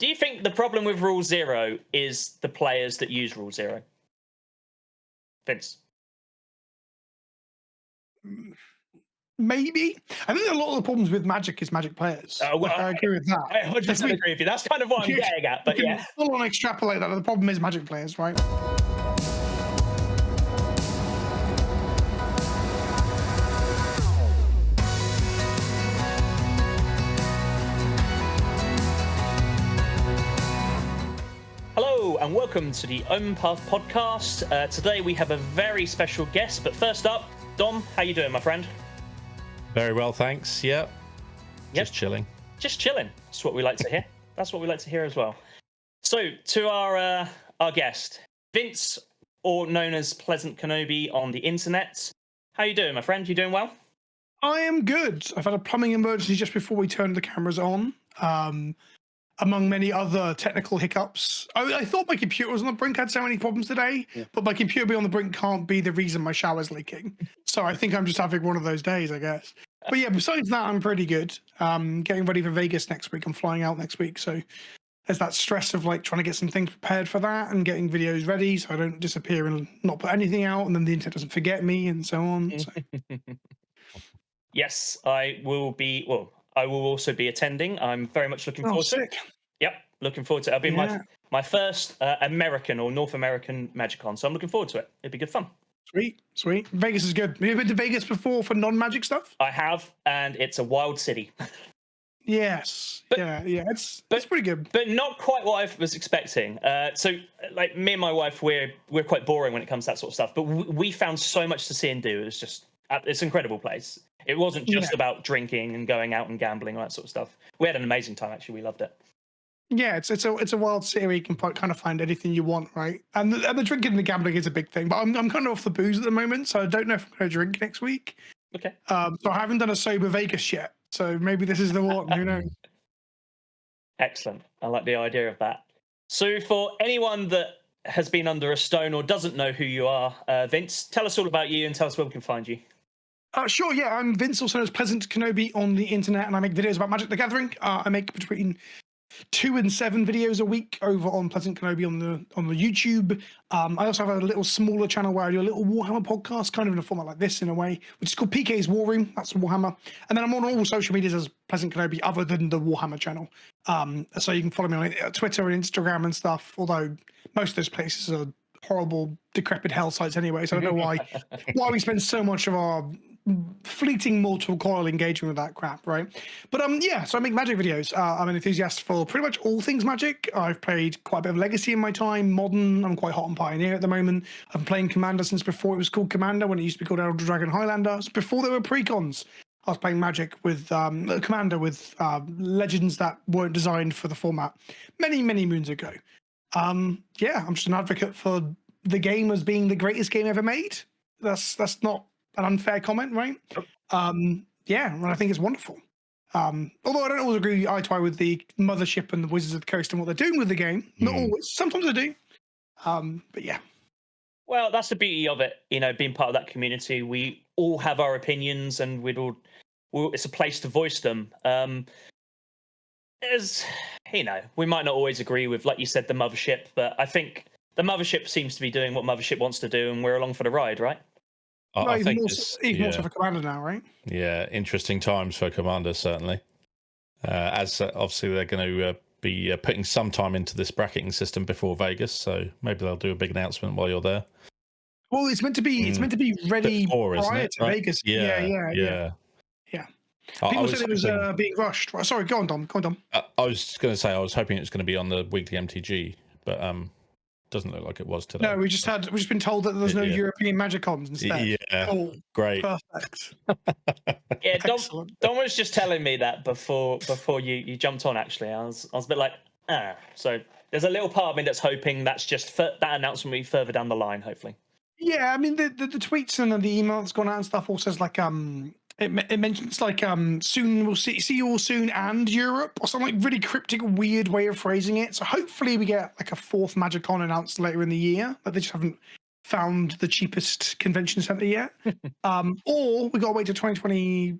Do you think the problem with Rule Zero is the players that use Rule Zero? Vince? Maybe. I think a lot of the problems with Magic is Magic players. I agree with that. I 100% agree with you. That's kind of what I'm getting at, but yeah. Full on extrapolate that. The problem is Magic players, right? Hello and welcome to the Omen Path podcast. Today we have a very special guest, but first up, Dom, how you doing, my friend? Very well, thanks. Yep. Just chilling. Just chilling. That's what we like to hear. That's what we like to hear as well. So, to our guest, Vince, or known as PleasantKenobi on the internet. How you doing, my friend? You doing well? I am good. I've had a plumbing emergency just before we turned the cameras on. Among many other technical hiccups. I thought my computer was on the brink. I had so many problems today, but my computer being on the brink can't be the reason my shower's leaking. So I think I'm just having one of those days, I guess. But yeah, besides that, I'm pretty good. Getting ready for Vegas next week. I'm flying out next week. So there's that stress of like trying to get some things prepared for that and getting videos ready so I don't disappear and not put anything out and then the internet doesn't forget me and so on. So. Yes, I will be, well, I will also be attending. I'm very much looking forward to it. Yep, looking forward to it. It'll be my first American or North American MagicCon, so I'm looking forward to it. It'll be good fun. Sweet. Vegas is good. Have you been to Vegas before for non-Magic stuff? I have, and it's a wild city. Yes. It's pretty good. But not quite what I was expecting. So, like, me and my wife, we're quite boring when it comes to that sort of stuff, but we found so much to see and do. It's an incredible place. It wasn't just about drinking and going out and gambling, all that sort of stuff. We had an amazing time, actually. We loved it. Yeah, it's a wild city where you can kind of find anything you want, right? And the drinking and the gambling is a big thing. But I'm kind of off the booze at the moment, so I don't know if I'm going to drink next week. Okay. So I haven't done a sober Vegas yet. So maybe this is the one. Who knows? Excellent. I like the idea of that. So for anyone that has been under a stone or doesn't know who you are, Vince, tell us all about you and tell us where we can find you. Sure, yeah. I'm Vince, also known as PleasantKenobi on the internet, and I make videos about Magic the Gathering. I make between 2 and 7 videos a week over on PleasantKenobi on the YouTube. I also have a little smaller channel where I do a little Warhammer podcast, kind of in a format like this in a way, which is called PK's War Room. That's Warhammer. And then I'm on all social medias as PleasantKenobi other than the Warhammer channel. So you can follow me on Twitter and Instagram and stuff, although most of those places are horrible, decrepit hell sites anyway, so I don't know why we spend so much of our fleeting mortal coil engaging with that crap, right? But so I make Magic videos. I'm an enthusiast for pretty much all things Magic. I've played quite a bit of Legacy in my time, Modern. I'm quite hot on Pioneer at the moment. I've been playing Commander since before it was called Commander, when it used to be called Elder Dragon Highlander. So before there were precons, I was playing Magic with Commander with legends that weren't designed for the format many moons ago. I'm just an advocate for the game as being the greatest game ever made. That's not an unfair comment, right? And I think it's wonderful. Although I don't always agree eye to eye with the Mothership and the Wizards of the Coast and what they're doing with the game. Not always. Sometimes I do. But yeah. Well, that's the beauty of it, being part of that community. We all have our opinions and it's a place to voice them. We might not always agree with, like you said, the Mothership, but I think the Mothership seems to be doing what Mothership wants to do, and we're along for the ride, right? I think even more so for Commander now, right? Yeah, interesting times for Commander, certainly. As obviously they're going to be putting some time into this bracketing system before Vegas, so maybe they'll do a big announcement while you're there. Well, it's meant to be ready prior to Vegas. Yeah. People said it was being rushed. Sorry, go on, Dom. I was going to say I was hoping it was going to be on the weekly MTG, but doesn't look like it was today. No, we've just been told that there's no European MagicCons instead. Yeah, great, perfect. Yeah, Dom was just telling me that before you jumped on. Actually, I was a bit like, So there's a little part of me that's hoping that's just that announcement will be further down the line, hopefully. Yeah, I mean the tweets and the email that's gone out and stuff all says like it mentions like soon we'll see you all soon and Europe or something, like really cryptic, weird way of phrasing it. So hopefully we get like a 4th MagicCon announced later in the year, but they just haven't found the cheapest convention center yet. Or we got to wait to 2020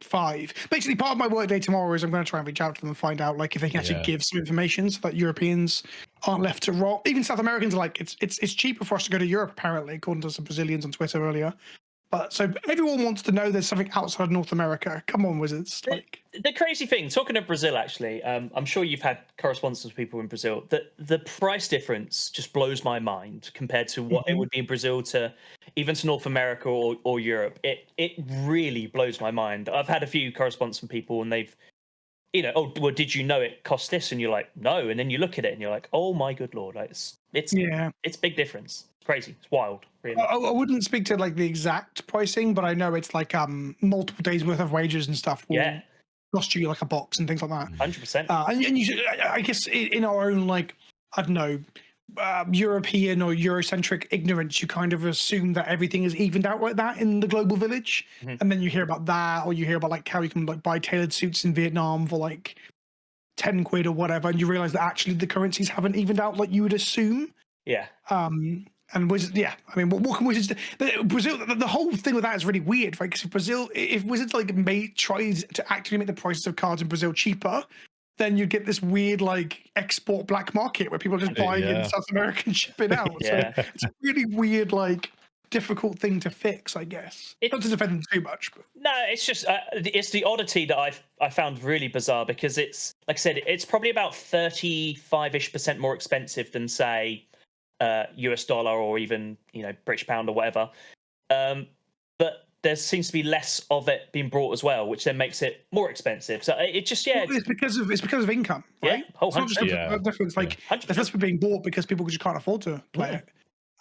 5. Basically, part of my work day tomorrow is I'm going to try and reach out to them and find out like if they can actually give some information so that Europeans aren't left to rot. Even South Americans are like, it's cheaper for us to go to Europe, apparently, according to some Brazilians on Twitter earlier. But so everyone wants to know there's something outside North America. Come on, Wizards. Like the crazy thing, talking of Brazil, actually, I'm sure you've had correspondence with people in Brazil. That the price difference just blows my mind compared to what it would be in Brazil to even to North America or Europe. It really blows my mind. I've had a few correspondence from people, and they've, oh, well, did you know it cost this? And you're like, no. And then you look at it, and you're like, oh my good lord, like, it's big difference. Crazy. It's wild, really. I wouldn't speak to like the exact pricing, but I know it's like multiple days worth of wages and stuff will cost you like a box and things like that. 100%. And you should, I guess in our own like, I don't know, European or Eurocentric ignorance, you kind of assume that everything is evened out like that in the global village. And then you hear about that, or you hear about like how you can like buy tailored suits in Vietnam for like 10 quid or whatever, and you realize that actually the currencies haven't evened out like you would assume. Yeah. And Wizards, I mean, what can Wizards do? Brazil, the whole thing with that is really weird, right? Because if Wizards like tries to actively make the prices of cards in Brazil cheaper, then you get this weird like export black market where people are just buying in South America and shipping out. So it's a really weird, like, difficult thing to fix, I guess. Not to defend them too much, but no, it's just it's the oddity that I found really bizarre, because it's like I said, it's probably about 35-ish% more expensive than say US dollar or even British pound or whatever, but there seems to be less of it being brought as well, which then makes it more expensive. So it just it's because of income, right? Oh, it's not just a difference. Like there's less being bought because people just can't afford to play it.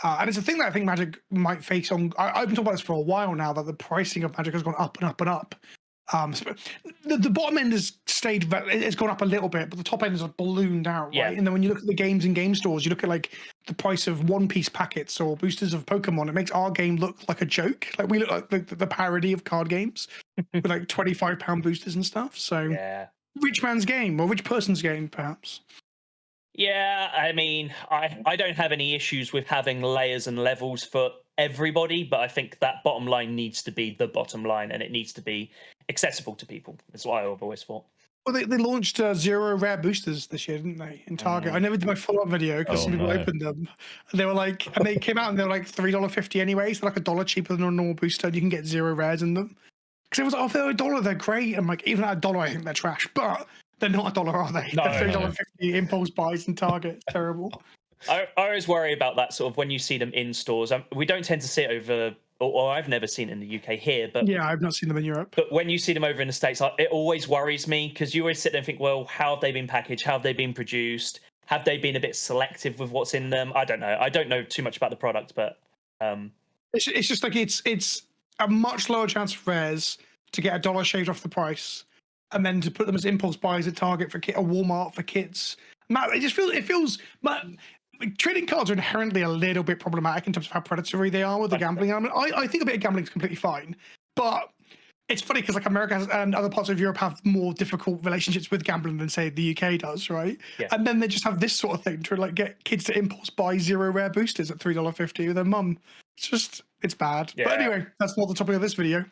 And it's a thing that I think Magic might face on. I've been talking about this for a while now, that the pricing of Magic has gone up and up and up. The bottom end has stayed, it's gone up a little bit, but the top end has ballooned out, right? And then when you look at the games in game stores, you look at like the price of One Piece packets or boosters of Pokemon, it makes our game look like a joke. Like we look like the parody of card games with like £25 boosters and stuff. So rich man's game, or rich person's game, perhaps. Yeah, I mean, I don't have any issues with having layers and levels for everybody, but I think that bottom line needs to be the bottom line, and it needs to be accessible to people. That's what I've always thought. Well, they launched 0 rare boosters this year, didn't they, in Target? I never did my follow-up video because some people opened them. And they were like, and they came out and they were like $3.50 anyway, so like $1 cheaper than a normal booster, and you can get 0 rares in them. Because it was like, oh, if they're $1, they're great. And like, even at $1, I think they're trash. But they're not $1, are they? No, they're $3.50 impulse buys in Target. It's terrible. I always worry about that sort of when you see them in stores. We don't tend to see it over, or I've never seen it in the UK here, but yeah, I've not seen them in Europe. But when you see them over in the States, it always worries me, because you always sit there and think, well, how have they been packaged? How have they been produced? Have they been a bit selective with what's in them? I don't know. I don't know too much about the product, but it's just like it's a much lower chance of rares to get $1 shaved off the price, and then to put them as impulse buys at Target for a Walmart for kids. Matt, it feels. Trading cards are inherently a little bit problematic in terms of how predatory they are with the gambling element. I think a bit of gambling is completely fine, but it's funny because like America and other parts of Europe have more difficult relationships with gambling than say the UK does, right? Yeah. And then they just have this sort of thing to like get kids to impulse buy 0 rare boosters at $3.50 with their mum. It's bad. Yeah. But anyway, that's not the topic of this video.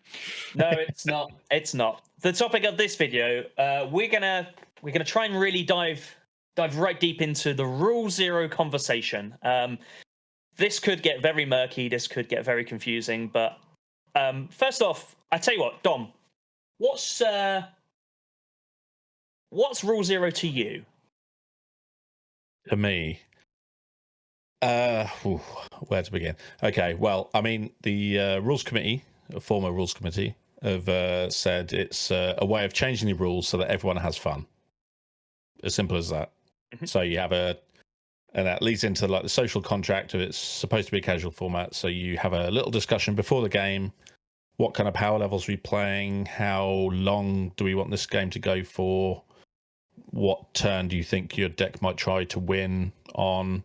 No, it's not. It's not. The topic of this video, we're gonna try and really dive right deep into the Rule Zero conversation. This could get very murky. This could get very confusing. But first off, I tell you what, Dom, what's Rule Zero to you? To me, where to begin? Okay, well, I mean, the Rules Committee, a former Rules Committee, have said it's a way of changing the rules so that everyone has fun. As simple as that. So you have and that leads into like the social contract of it's supposed to be a casual format. So you have a little discussion before the game. What kind of power levels are we playing? How long do we want this game to go for? What turn do you think your deck might try to win on?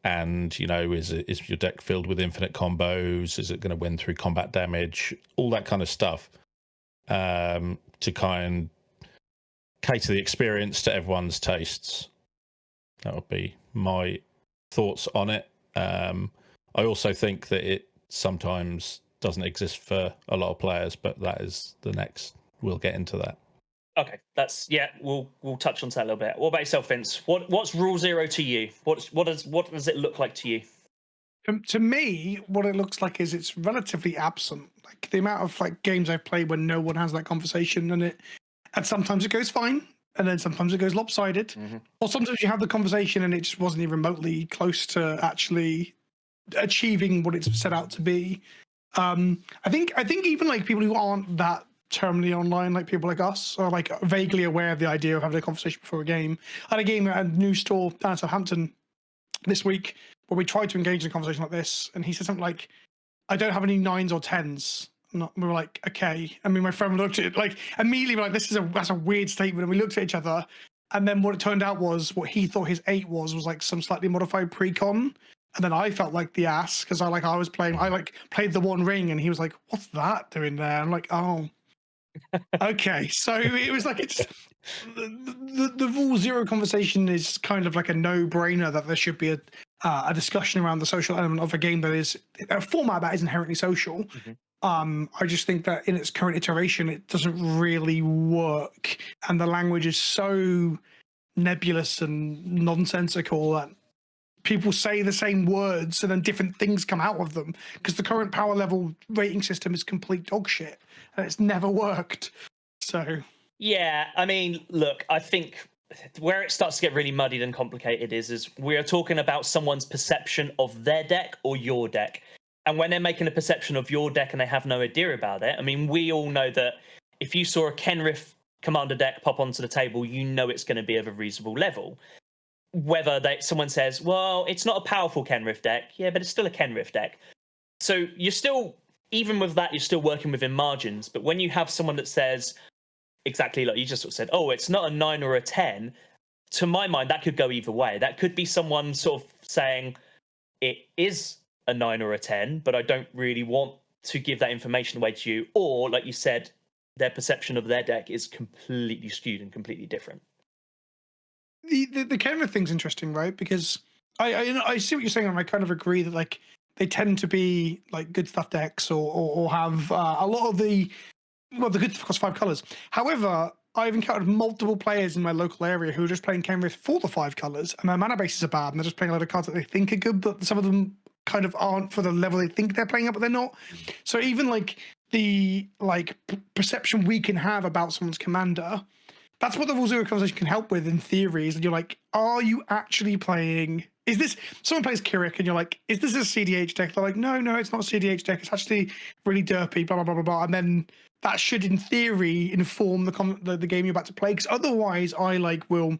And, is your deck filled with infinite combos? Is it going to win through combat damage? All that kind of stuff to kind of cater the experience to everyone's tastes. That would be my thoughts on it. I also think that it sometimes doesn't exist for a lot of players, but that is the next we'll get into that. Okay, we'll touch on that a little bit. What about yourself, Vince? What's Rule Zero to you? What does it look like to you? To me, what it looks like is it's relatively absent. Like the amount of like games I've played when no one has that conversation, and sometimes it goes fine, and then sometimes it goes lopsided, or sometimes you have the conversation and it just wasn't even remotely close to actually achieving what it's set out to be. I think even like people who aren't that terminally online, like people like us, are like vaguely aware of the idea of having a conversation before a game. I had a game at a new store down in Southampton this week where we tried to engage in a conversation like this, and he said something like, "I don't have any 9s or 10s." We were like, "Okay." I mean, my friend looked at it like immediately, we're like, that's a weird statement, and we looked at each other. And then what it turned out was what he thought his 8 was like some slightly modified precon. And then I felt like the ass because I played the One Ring, and he was like, "What's that doing there?" I'm like, "Oh, okay." So it was like the Rule Zero conversation is kind of like a no-brainer that there should be a discussion around the social element of a game that is a format that is inherently social. I just think that in its current iteration, it doesn't really work, and the language is so nebulous and nonsensical that people say the same words and then different things come out of them because the current power level rating system is complete dog shit and it's never worked. So yeah, I mean, look, I think where it starts to get really muddied and complicated is we are talking about someone's perception of their deck or your deck. And when they're making a perception of your deck and they have no idea about it, I mean, we all know that if you saw a Kenrith commander deck pop onto the table, you know it's going to be of a reasonable level. Whether someone says, well, it's not a powerful Kenrith deck, yeah, but it's still a Kenrith deck. So you're still, even with that, you're still working within margins. But when you have someone that says, exactly like you just sort of said, oh, it's not a 9 or a 10, to my mind, that could go either way. That could be someone sort of saying it is a 9 or a 10, but I don't really want to give that information away to you. Or, like you said, their perception of their deck is completely skewed and completely different. The Kenrith thing's interesting, right? Because I see what you're saying, and I kind of agree that like they tend to be like good stuff decks or have a lot of the good stuff costs 5 colors. However, I've encountered multiple players in my local area who are just playing Kenrith for the 5 colors, and their mana bases are bad, and they're just playing a lot of cards that they think are good, but some of them kind of aren't for the level they think they're playing at, but they're not. So even like the perception we can have about someone's commander, that's what the Rule Zero conversation can help with in theory. Is that you're like, are you actually playing? Is this someone plays Kirik and you're like, is this a CDH deck? They're like, no, it's not a CDH deck. It's actually really derpy, blah blah blah blah blah. And then that should, in theory, inform the game you're about to play. Because otherwise, I will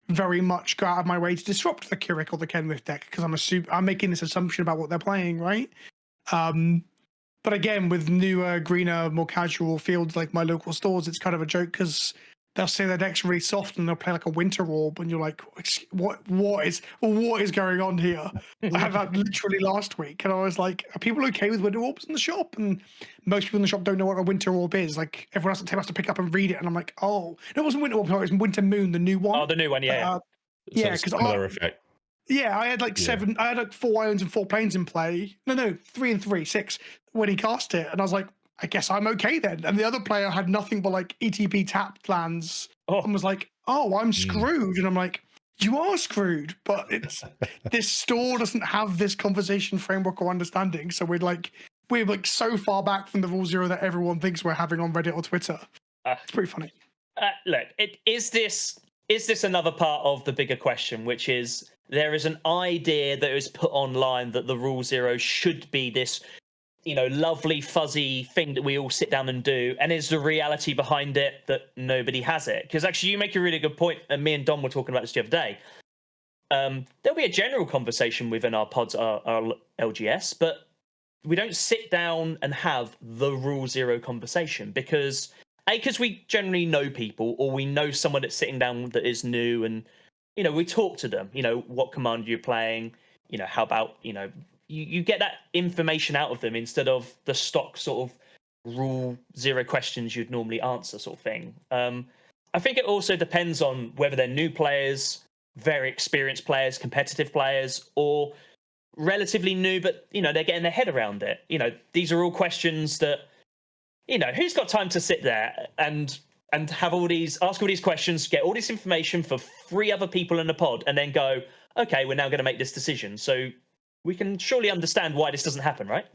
very much go out of my way to disrupt the Kirik or the Kenrith deck because I'm making this assumption about what they're playing, right? But again, with newer, greener, more casual fields like my local stores, it's kind of a joke because they'll say their deck's really soft and they'll play like a Winter Orb, and you're like, what is going on here? I had that literally last week, and I was like, are people okay with Winter Orbs in the shop? And most people in the shop don't know what a Winter Orb is. Like everyone else at the table has to pick up and read it, and I'm like, oh, no, it wasn't Winter Orb, it was Winter Moon, the new one. Oh, the new one, yeah. Yeah, because effect. Yeah, I had like 4 islands and 4 planes in play. No, 3 and 3, 6 when he cast it, and I was like, I guess I'm okay then. And the other player had nothing but like ETP tapped lands and was like, oh, I'm screwed. And I'm like, you are screwed, but this store doesn't have this conversation framework or understanding. So we're like so far back from the Rule Zero that everyone thinks we're having on Reddit or Twitter. It's pretty funny. Look, is this another part of the bigger question, which is there is an idea that is put online that the Rule Zero should be this, lovely fuzzy thing that we all sit down and do, and is the reality behind it that nobody has it? Because actually you make a really good point, and me and Dom were talking about this the other day. There'll be a general conversation within our pods, our LGS, but we don't sit down and have the Rule Zero conversation because we generally know people, or we know someone that's sitting down that is new, and we talk to them, what command you're playing, how about, you get that information out of them instead of the stock sort of Rule Zero questions you'd normally answer sort of thing. I think it also depends on whether they're new players, very experienced players, competitive players, or relatively new, but they're getting their head around it. These are all questions that who's got time to sit there and ask all these questions, get all this information for 3 other people in the pod, and then go, okay, we're now going to make this decision. So we can surely understand why this doesn't happen, right?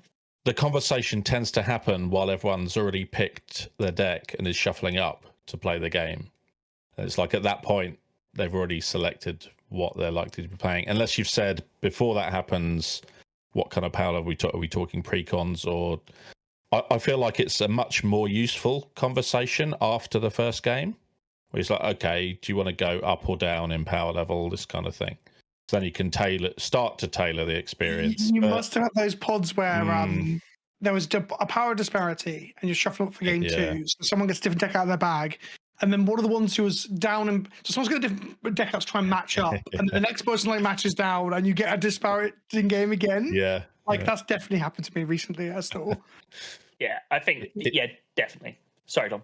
The conversation tends to happen while everyone's already picked their deck and is shuffling up to play the game. It's like at that point, they've already selected what they're likely to be playing. Unless you've said before that happens, what kind of power are we talking precons or... I feel like it's a much more useful conversation after the first game, where it's like, okay, do you want to go up or down in power level, this kind of thing. So then you can start to tailor the experience. You must have had those pods where there was a power disparity, and you're shuffling up for game 2. So someone gets a different deck out of their bag, and then one of the ones who was down, and so someone's got a different deck out to try and match up, and the next person matches down, and you get a disparate in game again. That's definitely happened to me recently. I saw. Yeah, I think, definitely. Sorry, Dom.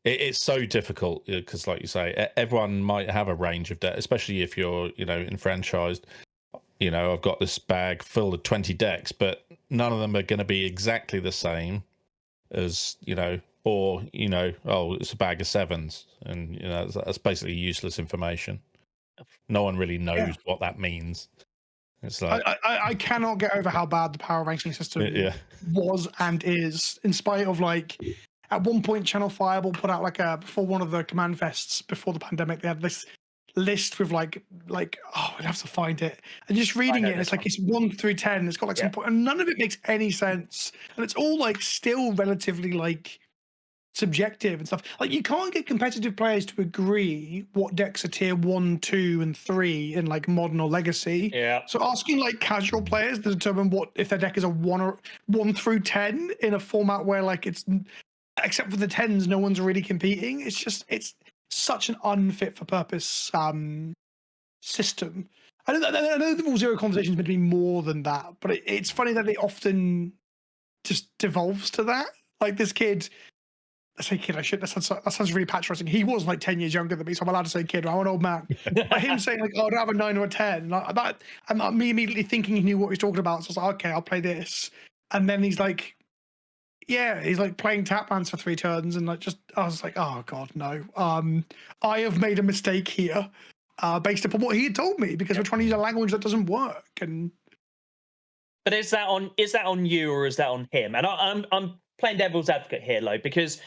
It's so difficult because, like you say, everyone might have a range of decks, especially if you're, enfranchised. I've got this bag filled with 20 decks, but none of them are going to be exactly the same as, or, it's a bag of 7s. And, that's basically useless information. No one really knows what that means. It's like I cannot get over how bad the power ranking system was and is, in spite of at one point Channel Fireball put out before one of the command fests before the pandemic, they had this list with I'd have to find it, and just reading it, it's it's 1 through 10. It's got some point, and none of it makes any sense, and it's all still relatively subjective and stuff. You can't get competitive players to agree what decks are tier 1, 2, and 3 in modern or legacy. Yeah. So asking casual players to determine what if their deck is a 1 through 10 in a format where it's, except for the 10s, no one's really competing. It's such an unfit for purpose system. I know the Rule Zero conversation is meant to be more than that, but it's funny that it often just devolves to that. This kid. I say kid, I should. That sounds really patronizing. He was 10 years younger than me, so I'm allowed to say kid. I'm an old man. But him saying oh, I don't have a 9 or a 10, and me immediately thinking he knew what he was talking about. So I was like, okay, I'll play this. And then he's he's playing Taplands for 3 turns, and I was like, oh god, no. I have made a mistake here, based upon what he had told me, because we're trying to use a language that doesn't work. But is that on you or is that on him? And I'm playing devil's advocate here, Lo, because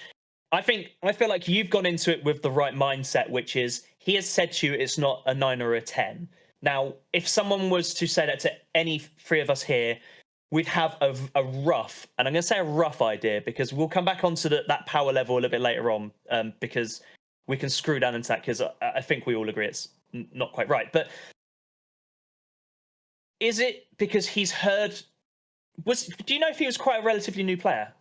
I feel like you've gone into it with the right mindset, which is he has said to you it's not a 9 or a 10. Now, if someone was to say that to any 3 of us here, we'd have a rough, and I'm going to say a rough idea, because we'll come back onto that power level a little bit later on, because we can screw down into that, because I think we all agree it's not quite right. But is it because he's heard... Do you know if he was quite a relatively new player?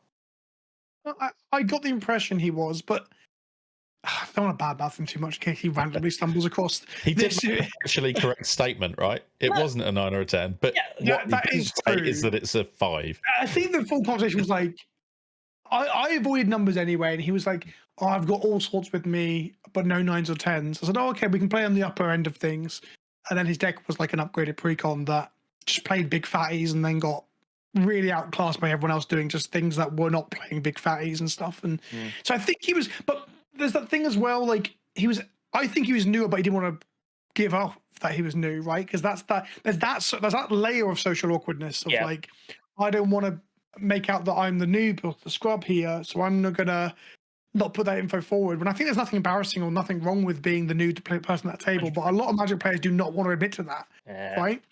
I got the impression he was, but I don't want to badmouth him too much in case he randomly stumbles across. He did make an actually correct statement, right? It wasn't a 9 or a 10, but what that he is say true. is that it's a 5. I think the full conversation was I avoid numbers anyway, and he was like, oh, I've got all sorts with me, but no 9s or 10s. I said, oh, okay, we can play on the upper end of things. And then his deck was an upgraded precon that just played big fatties and then got really outclassed by everyone else doing just things that were not playing big fatties and stuff. And so I think he was, but there's that thing as well, I think he was newer, but he didn't want to give up that he was new, right? Because there's that layer of social awkwardness of I don't want to make out that I'm the noob or the scrub here, so I'm not gonna not put that info forward. When I think there's nothing embarrassing or nothing wrong with being the new person at that table, but a lot of Magic players do not want to admit to that, right?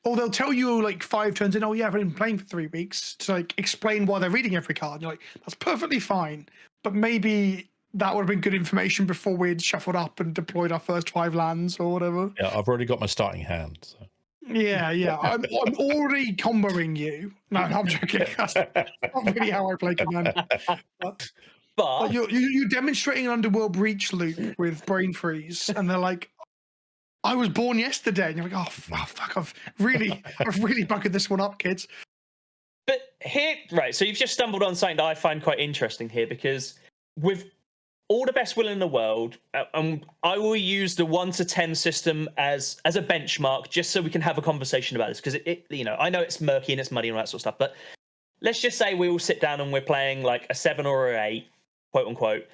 Or they'll tell you 5 turns in, oh yeah, I've been playing for 3 weeks, to explain why they're reading every card. And you're that's perfectly fine, but maybe that would have been good information before we'd shuffled up and deployed our first 5 lands or whatever. Yeah, I've already got my starting hand. So. Yeah. I'm already comboing you. No, I'm joking. That's not really how I play Commander. But you're demonstrating an Underworld Breach loop with Brain Freeze, and they're like, I was born yesterday. And you're like, oh, fuck, I've really bucketed this one up, kids. But here, right, so you've just stumbled on something that I find quite interesting here, because with all the best will in the world, I will use the 1 to 10 system as a benchmark, just so we can have a conversation about this, because I know it's murky and it's muddy and all that sort of stuff, but let's just say we all sit down and we're playing like a 7 or an 8, quote unquote.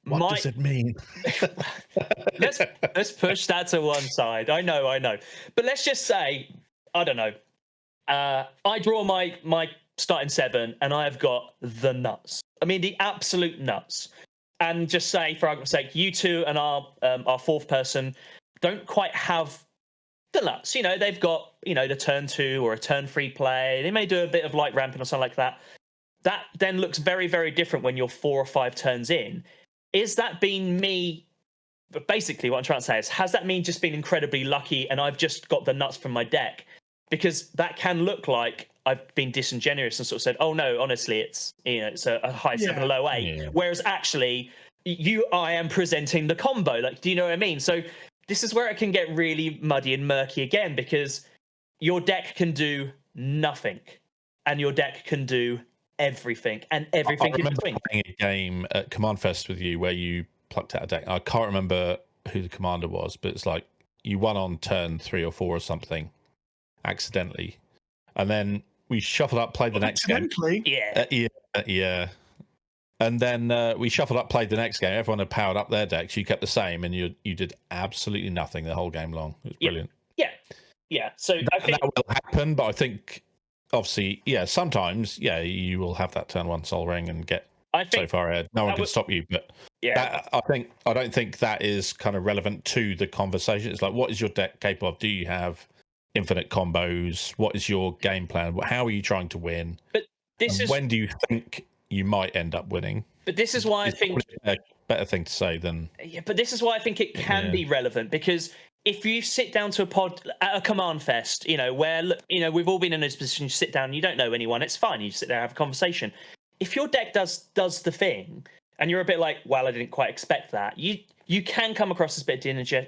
What does it mean? let's push that to one side. I know. But let's just say, I don't know. I draw my starting 7 and I have got the nuts. I mean, the absolute nuts. And just say, for argument's sake, you two and our fourth person don't quite have the nuts. You know, they've got, you know, the turn 2 or a turn 3 play. They may do a bit of light ramping or something like that. That then looks very, very different when you're 4 or 5 turns in. Is that been me? But basically, what I'm trying to say is, has that mean just been incredibly lucky and I've just got the nuts from my deck? Because that can look like I've been disingenuous and sort of said, "Oh no, honestly, it's, you know, it's a high 7, a low 8." Yeah. Whereas actually, I am presenting the combo. Like, do you know what I mean? So this is where it can get really muddy and murky again, because your deck can do nothing, and your deck can do everything, and everything I in remember between. playing a game at Command Fest with you where you plucked out a deck. I can't remember who the commander was, but it's like you won on turn 3 or 4 or something accidentally, and then we shuffled up, played the next game. Yeah. And then we shuffled up, played the next game. Everyone had powered up their decks. You kept the same, and you did absolutely nothing the whole game long. It was brilliant. Yeah. So that will happen, but I think obviously, sometimes, you will have that turn 1 Sol Ring and get so far ahead. No one can stop you. But I don't think that is kind of relevant to the conversation. It's like, what is your deck capable of? Do you have infinite combos? What is your game plan? How are you trying to win? But when do you think you might end up winning? But this is why I think a better thing to say than but this is why I think it can be relevant, because if you sit down to a pod at a Command Fest, you know, where, you know, we've all been in this position, you sit down and you don't know anyone, it's fine, you sit there and have a conversation. If your deck does the thing and you're a bit like, well, I didn't quite expect that, you can come across as a bit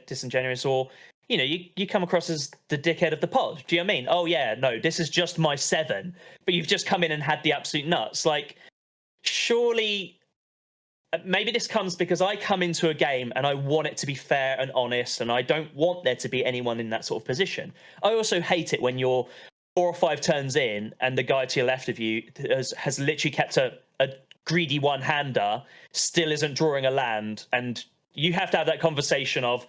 disingenuous, or, you know, you come across as the dickhead of the pod. Do you know what I mean? Oh yeah, no, this is just my 7, but you've just come in and had the absolute nuts. Like, surely, maybe this comes because I come into a game and I want it to be fair and honest, and I don't want there to be anyone in that sort of position. I also hate it when you're 4 or 5 turns in and the guy to your left of you has literally kept a greedy one-hander, still isn't drawing a land, and you have to have that conversation of,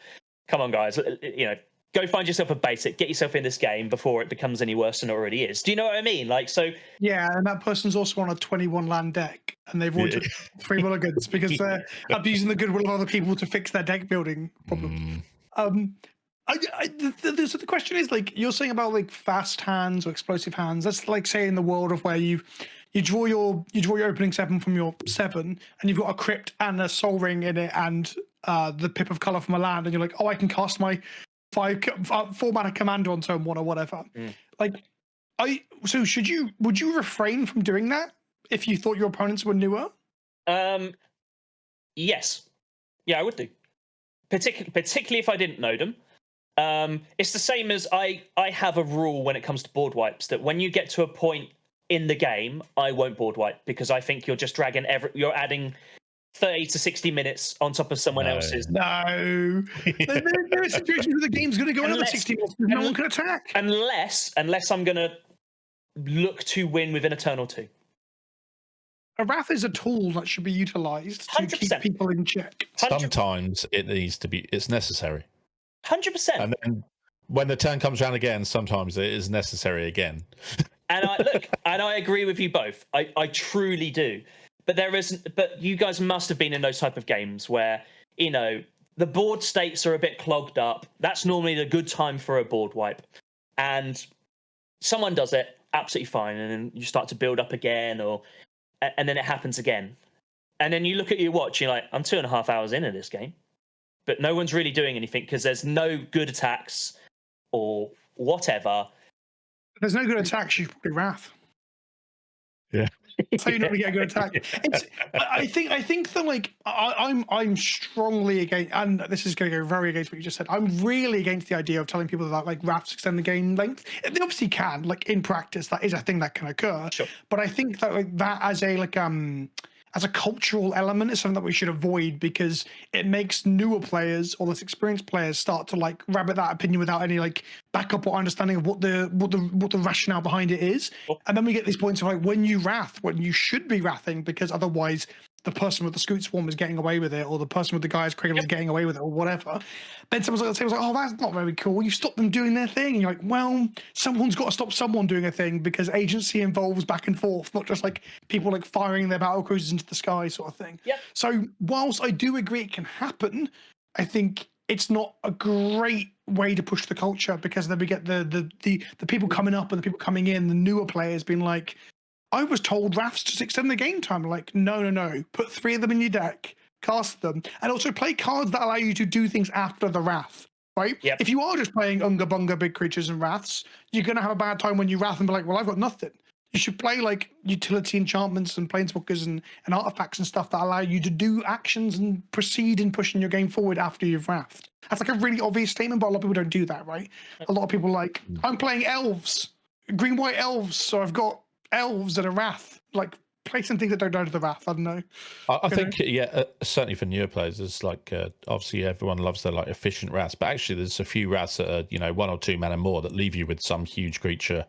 come on, guys, you know, go find yourself a basic, get yourself in this game before it becomes any worse than it already is. Do you know what I mean? Like, so. Yeah, and that person's also on a 21 land deck, and they've already took 3 mulligans because they're abusing the goodwill of other people to fix their deck building problems. The question is, like, you're saying about like fast hands or explosive hands. That's like, say, in the world of where you draw your opening 7 from your 7, and you've got a crypt and a soul ring in it, and the pip of color from a land, and you're like, oh, I can cast my 4 mana commander on turn 1 or whatever. Like, so would you refrain from doing that if you thought your opponents were newer? Yes. Yeah, I would do. Particularly if I didn't know them. It's the same as I have a rule when it comes to board wipes, that when you get to a point in the game, I won't board wipe, because I think you're just dragging you're adding 30 to 60 minutes on top of someone else's. No. There are situations where the game's going to go another 60 minutes because no one can attack. Unless I'm going to look to win within a turn or 2. A wrath is a tool that should be utilized to 100%. keep people in check. Sometimes it's necessary. 100%. And then when the turn comes around again, sometimes it is necessary again. And I agree with you both. I truly do. But you guys must have been in those type of games where, you know, the board states are a bit clogged up. That's normally the good time for a board wipe. And someone does it, absolutely fine, and then you start to build up again, and then it happens again. And then you look at your watch, you're like, I'm 2.5 hours into this game, but no one's really doing anything because there's no good attacks or whatever. If there's no good attacks, you should probably wrath. Yeah. That's how you normally get a good attack. I think that, like, I'm strongly against, and this is going to go very against what you just said. I'm really against the idea of telling people that, like, wraths extend the game length. They obviously can, like, in practice, that is a thing that can occur. Sure. But I think that, like, that as a as a cultural element is something that we should avoid, because it makes newer players or less experienced players start to like rabbit that opinion without any like backup or understanding of what the rationale behind it is. And then we get these points of like, when you wrath, when you should be wrathing, because otherwise the person with the scoot swarm is getting away with it, or the person with the guy's cradle is getting away with it, or whatever. Then someone's like, oh, that's not very cool. You stop them doing their thing. And you're like, well, someone's got to stop someone doing a thing, because agency involves back and forth, not just like people like firing their battle cruisers into the sky sort of thing. So whilst I do agree it can happen, I think it's not a great way to push the culture, because then we get the people coming up and the people coming in, the newer players being like, I was told Wraths just extend the game time. Like, no. Put 3 of them in your deck, cast them, and also play cards that allow you to do things after the Wrath, right? If you are just playing Unga Bunga big creatures and Wraths, you're going to have a bad time when you Wrath and be like, well, I've got nothing. You should play like utility enchantments and planeswalkers and artifacts and stuff that allow you to do actions and proceed in pushing your game forward after you've Wrathed. That's like a really obvious statement, but a lot of people don't do that, right? A lot of people like, I'm playing elves, green-white elves, so I've got elves that are Wrath. Like, play some things that don't go to the Wrath. I don't know. I think, certainly for newer players, there's like, obviously everyone loves their like efficient Wraths, but actually there's a few Wraths that are, 1 or 2 mana more that leave you with some huge creature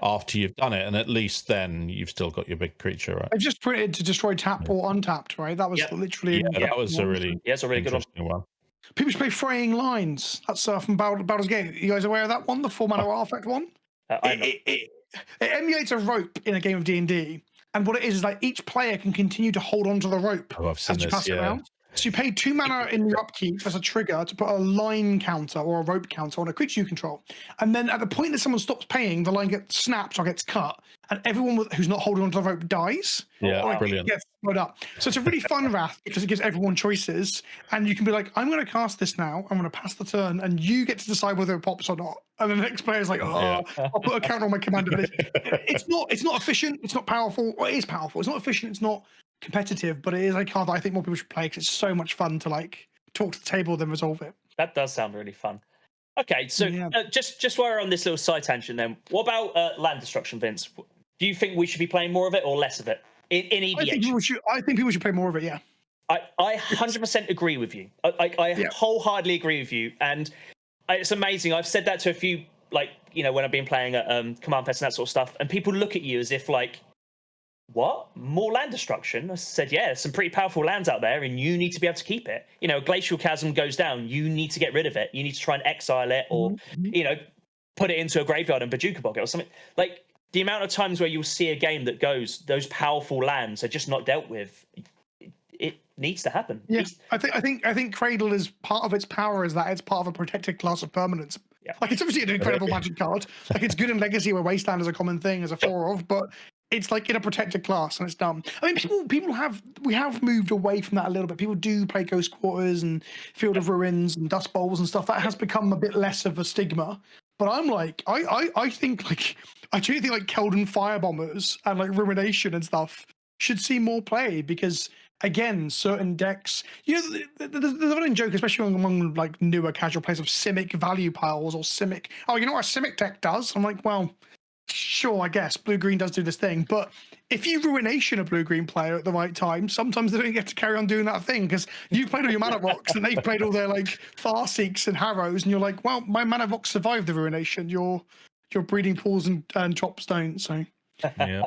after you've done it, and at least then you've still got your big creature, right? I've just printed to destroy tap or untapped, right? That was literally... that was a really, it's a really interesting one. People should play Fraying Lines. That's from Baldur's Gate. You guys aware of that one? The 4-mana artifact one? It emulates a rope in a game of D&D. And what it is like each player can continue to hold onto the rope as you pass it around. So you pay 2 mana in your upkeep as a trigger to put a line counter or a rope counter on a creature you control. And then at the point that someone stops paying, the line gets snapped or gets cut, and everyone who's not holding onto the rope dies. Yeah, brilliant. It gets slowed up. So it's a really fun Wrath, because it gives everyone choices. And you can be like, I'm going to cast this now. I'm going to pass the turn, and you get to decide whether it pops or not. And the next player's like, I'll put a counter on my commander. It's not efficient. It's not powerful. Well, it is powerful. It's not efficient. It's not competitive, but it is a card that I think more people should play, because it's so much fun to like talk to the table then resolve it. That does sound really fun. Okay, so just while we're on this little side tangent, then what about land destruction, Vince? Do you think we should be playing more of it or less of it in EDH? I think people should play more of it. Yeah, I 100% agree with you. I wholeheartedly agree with you, and it's amazing. I've said that to a few, like, when I've been playing at Command Fest and that sort of stuff, and people look at you as if like, what? More land destruction? I said, yeah, there's some pretty powerful lands out there, and you need to be able to keep it. Glacial Chasm goes down, you need to get rid of it. You need to try and exile it, or put it into a graveyard and Bajuka Bog it or something. Like, the amount of times where you'll see a game that goes, those powerful lands are just not dealt with, it needs to happen. Yeah, I think Cradle is part of its power is that it's part of a protected class of permanence. Yeah. Like, it's obviously an incredible magic card. Like, it's good in Legacy where Wasteland is a common thing as a 4-of, but it's like in a protected class and it's dumb. I mean, we have moved away from that a little bit. People do play Ghost Quarters and Field of Ruins and Dust Bowls and stuff. That has become a bit less of a stigma. But I'm like, I think like, I truly think like Keldon Firebombers and like Rumination and stuff should see more play, because again, certain decks, there's a running joke, especially among like newer casual players, of Simic value piles or Simic. Oh, you know what a Simic deck does? I'm like, well, sure, I guess blue-green does do this thing, but if you Ruination a blue-green player at the right time, sometimes they don't get to carry on doing that thing, because you've played all your Mana Rocks and they've played all their like Farseeks and Harrows, and you're like, well, my Mana Rocks survived the Ruination. Your breeding pools and chops don't. So yeah.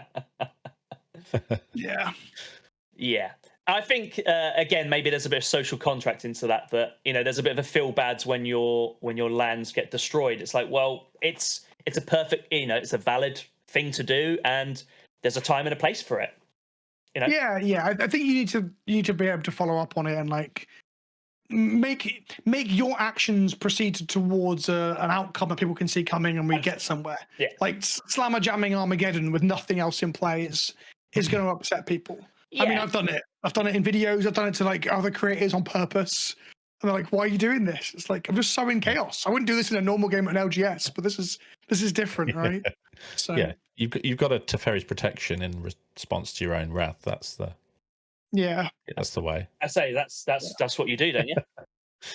I think again, maybe there's a bit of social contract into that. There's a bit of a feel bad when your lands get destroyed. It's like, well, it's a perfect, it's a valid thing to do, and there's a time and a place for it. Yeah. I think you need to be able to follow up on it and like make your actions proceed towards an outcome that people can see coming, and we get somewhere. Yeah. Like slammer jamming Armageddon with nothing else in play is going to upset people. Yeah. I mean, I've done it. I've done it in videos. I've done it to like other creators on purpose. And they're like, why are you doing this? It's like, I'm just sowing chaos. I wouldn't do this in a normal game at an LGS, but this is different, right? So yeah, you've got a Teferi's Protection in response to your own wrath. That's the way. I say that's what you do, don't you?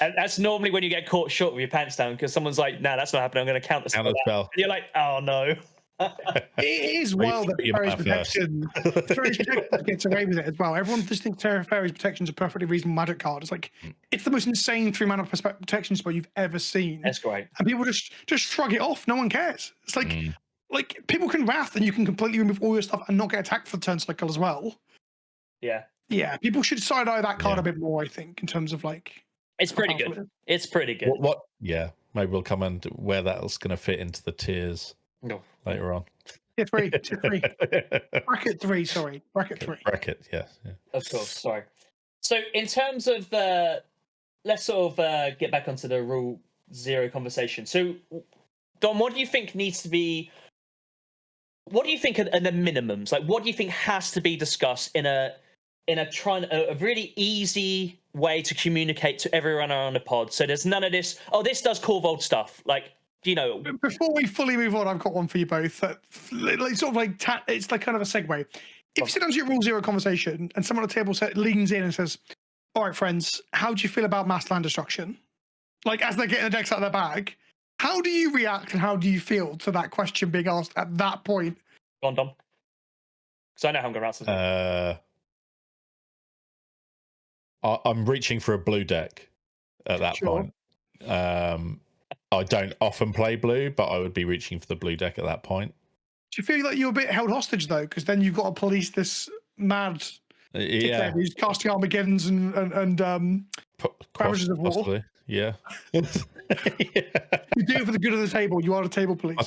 And that's normally when you get caught short with your pants down, because someone's like, "No, that's not happening. I'm going to counter spell." And you're like, "Oh no." It is Well, you wild that put your Fairies mouth first. Protection gets away with it as well. Everyone just thinks Fairies Protection is a perfectly reasonable magic card. It's like it's the most insane 3-mana protection spell you've ever seen. That's great. And people just shrug it off. No one cares. It's like people can wrath and you can completely remove all your stuff and not get attacked for the turn cycle as well. Yeah. Yeah, people should side eye that card Yeah. a bit more, I think, in terms of like It's how pretty powerful good. it is. It's pretty good. What? Yeah, maybe we'll come and where that's going to fit into the tiers No. later on. Tier 3, tier 3. Bracket 3, sorry. Bracket 3. Bracket, yes. Yeah. Of course, sorry. So in terms of let's sort of get back onto the rule 0 conversation. So Dom, what do you think needs to be? What do you think are the minimums? Like, what do you think has to be discussed in a really easy way to communicate to everyone around the pod? So there's none of this. Oh, this does Corvold stuff. Like, you know. Before we fully move on, I've got one for you both. Like sort of like it's like kind of a segue. If you sit down to your rule 0 conversation and someone at the table leans in and says, "All right, friends, how do you feel about mass land destruction?" Like as they're getting the decks out of their bag, how do you react and how do you feel to that question being asked at that point? Go on, Dom. Because I know how I'm going to answer that. I'm reaching for a blue deck at that point. I don't often play blue, but I would be reaching for the blue deck at that point. Do you feel like you're a bit held hostage though? Because then you've got to police this mad Yeah, who's casting Armageddons and Ravages of War. possibly. Yeah. Yeah. You do it for the good of the table. You are the table police.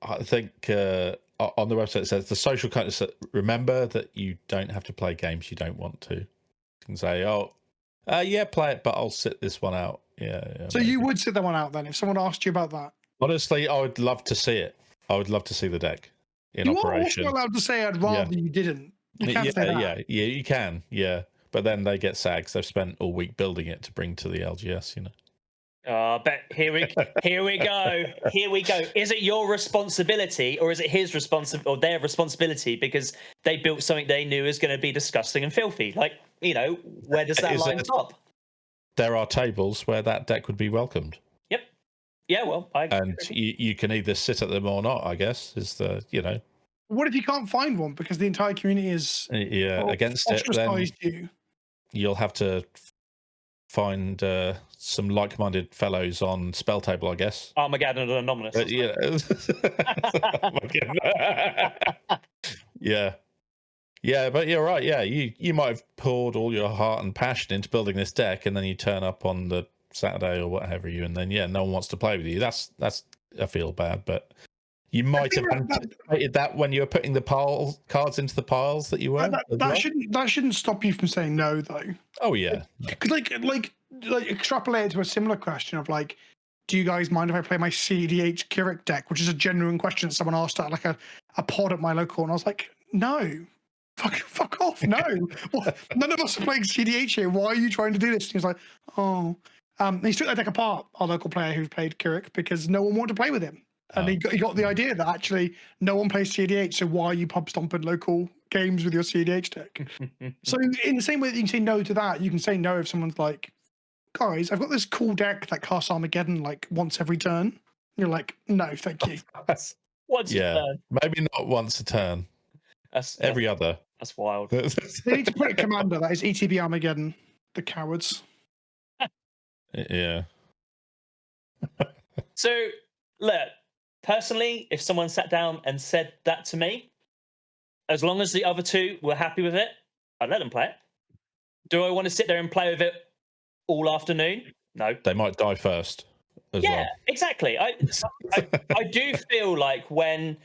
I think on the website it says the social kind of remember that you don't have to play games you don't want to. You can say, yeah, play it, but I'll sit this one out. Yeah. So you would sit that one out then if someone asked you about that? Honestly, I would love to see it. I would love to see the deck in operation. You are also allowed to say I'd rather you didn't. You can't say that. Yeah, you can. Yeah, but then they get sags. They've spent all week building it to bring to the LGS. You know. But here we go. Here we go. Is it your responsibility or is it his or their responsibility because they built something they knew was going to be disgusting and filthy? Like, you know, where does that line stop? There are tables where that deck would be welcomed. Yep. Yeah, well, you can either sit at them or not, I guess, is the, you know. What if you can't find one because the entire community is against it? Then you'll have to find some like-minded fellows on Spell Table, I guess. Armageddon and Anomalous. Yeah. Yeah, but you're right. Yeah, you might have poured all your heart and passion into building this deck, and then you turn up on the Saturday or whatever and then no one wants to play with you. That's I feel bad, but you might have anticipated that when you were putting the cards into the piles that you were. That shouldn't stop you from saying no, though. Oh yeah, because like extrapolate to a similar question of like, do you guys mind if I play my CDH Keurig deck, which is a genuine question that someone asked at like a pod at my local, and I was like, no. Fuck off! No, well, none of us are playing CDH here. Why are you trying to do this? And he was like, oh, he took that deck apart. Our local player who played Keurig because no one wanted to play with him, and he got the idea that actually no one plays CDH. So why are you pub stomping local games with your CDH deck? So in the same way that you can say no to that, you can say no if someone's like, guys, I've got this cool deck that casts Armageddon like once every turn. And you're like, no, thank you. Once a turn. Maybe not once a turn. Every other. That's wild. They need to put a commander that is ETB Armageddon. The cowards. Yeah. So, look, personally, if someone sat down and said that to me, as long as the other two were happy with it, I'd let them play it. Do I want to sit there and play with it all afternoon? No. They might die first as well. Yeah, exactly. I do feel like when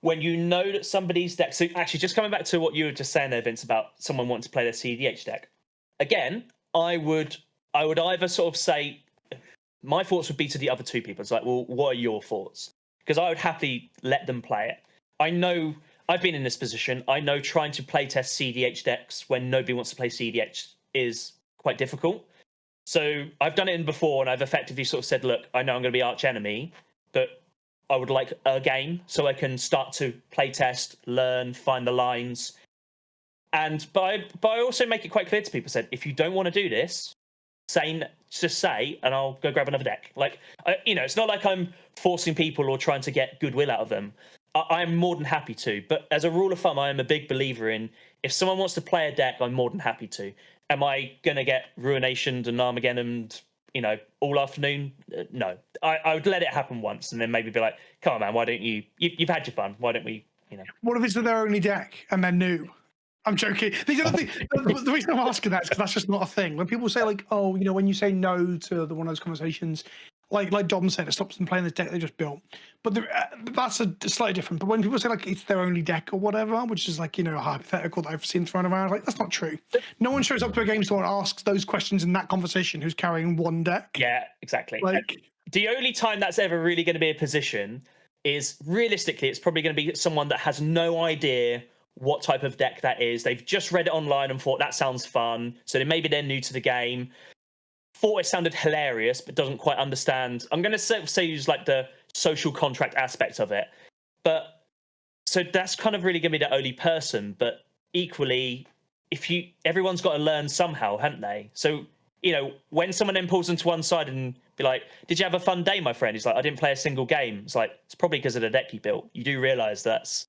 you know that somebody's deck... So actually, just coming back to what you were just saying there, Vince, about someone wanting to play their CDH deck. Again, I would either sort of say... My thoughts would be to the other two people. It's like, well, what are your thoughts? Because I would happily let them play it. I know... I've been in this position. I know trying to playtest CDH decks when nobody wants to play CDH is quite difficult. So I've done it before, and I've effectively sort of said, look, I know I'm going to be arch enemy, but I would like a game so I can start to playtest, learn, find the lines. But I also make it quite clear to people, said, if you don't want to do this, just say, and I'll go grab another deck. Like, it's not like I'm forcing people or trying to get goodwill out of them. I'm more than happy to. But as a rule of thumb, I am a big believer in, if someone wants to play a deck, I'm more than happy to. Am I going to get Ruinationed and Armageddoned, all afternoon? No. I would let it happen once and then maybe be like, come on, man, why don't you've had your fun. Why don't we, What if it's their only deck and they're new? I'm joking. These are the reason I'm asking that is because that's just not a thing. When people say like, oh, when you say no to one of those conversations, like Dom said, it stops them playing this deck they just built. But that's a slightly different. But when people say like it's their only deck or whatever, which is like, a hypothetical that I've seen thrown around, like that's not true. No one shows up to a game store and asks those questions in that conversation who's carrying one deck. Yeah, exactly. Like, the only time that's ever really going to be a position is realistically, it's probably going to be someone that has no idea what type of deck that is. They've just read it online and thought that sounds fun. So maybe they're new to the game, thought it sounded hilarious, but doesn't quite understand. I'm going to say use like the social contract aspect of it. But so that's kind of really going to be the only person. But equally, everyone's got to learn somehow, haven't they? So, when someone then pulls them to one side and be like, did you have a fun day, my friend? He's like, I didn't play a single game. It's like, it's probably because of the deck you built. You do realize that's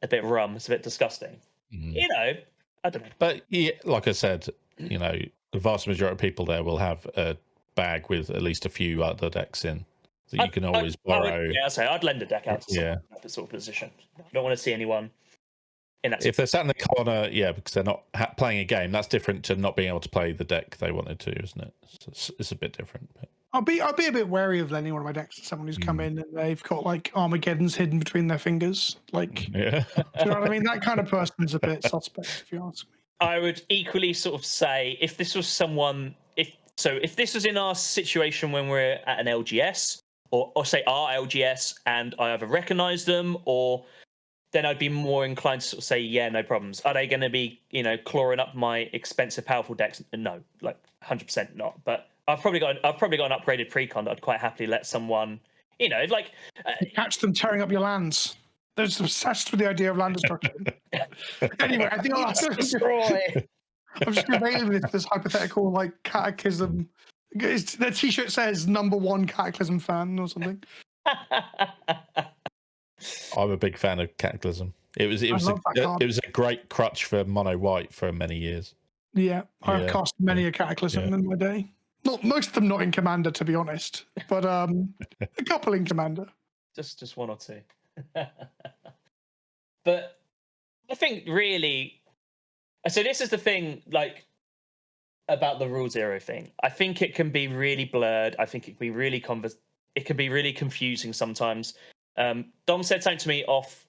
a bit rum. It's a bit disgusting. I don't know. But yeah, like I said, the vast majority of people there will have a bag with at least a few other decks in that you can always borrow. I'd lend a deck out to someone in that sort of position. I don't want to see anyone in that. If they're sat in the corner, because they're not playing a game, that's different to not being able to play the deck they wanted to, isn't it? It's a bit different. But I'll be a bit wary of lending one of my decks to someone who's come in and they've got like Armageddon's hidden between their fingers. Like, do you know what I mean? That kind of person is a bit suspect, if you ask me. I would equally sort of say if this was someone, if this was in our situation when we're at an LGS or say our LGS and I either recognise them or then I'd be more inclined to sort of say, yeah, no problems. Are they going to be, clawing up my expensive, powerful decks? No, like 100% not. But I've probably got an upgraded precon that I'd quite happily let someone, catch them tearing up your lands. They're just obsessed with the idea of land destruction. Anyway, I think I'll destroy. I'm just prevailing this hypothetical like cataclysm. The T-shirt says #1 cataclysm fan or something. I'm a big fan of Cataclysm. It was a great crutch for mono white for many years. Yeah, I've cast many a Cataclysm in my day. Not most of them not in Commander, to be honest, but a couple in Commander. Just one or two. But I think really, so this is the thing, like about the Rule Zero thing. I think it can be really blurred. I think it can be really confusing sometimes. Dom said something to me off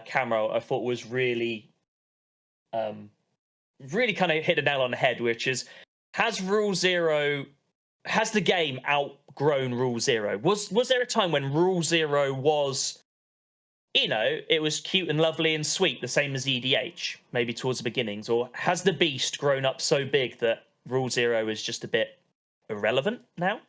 camera I thought was really kind of hit the nail on the head, which is, has the game outgrown Rule Zero? Was there a time when Rule Zero was, it was cute and lovely and sweet, the same as EDH, maybe towards the beginnings? Or has the beast grown up so big that Rule Zero is just a bit irrelevant now?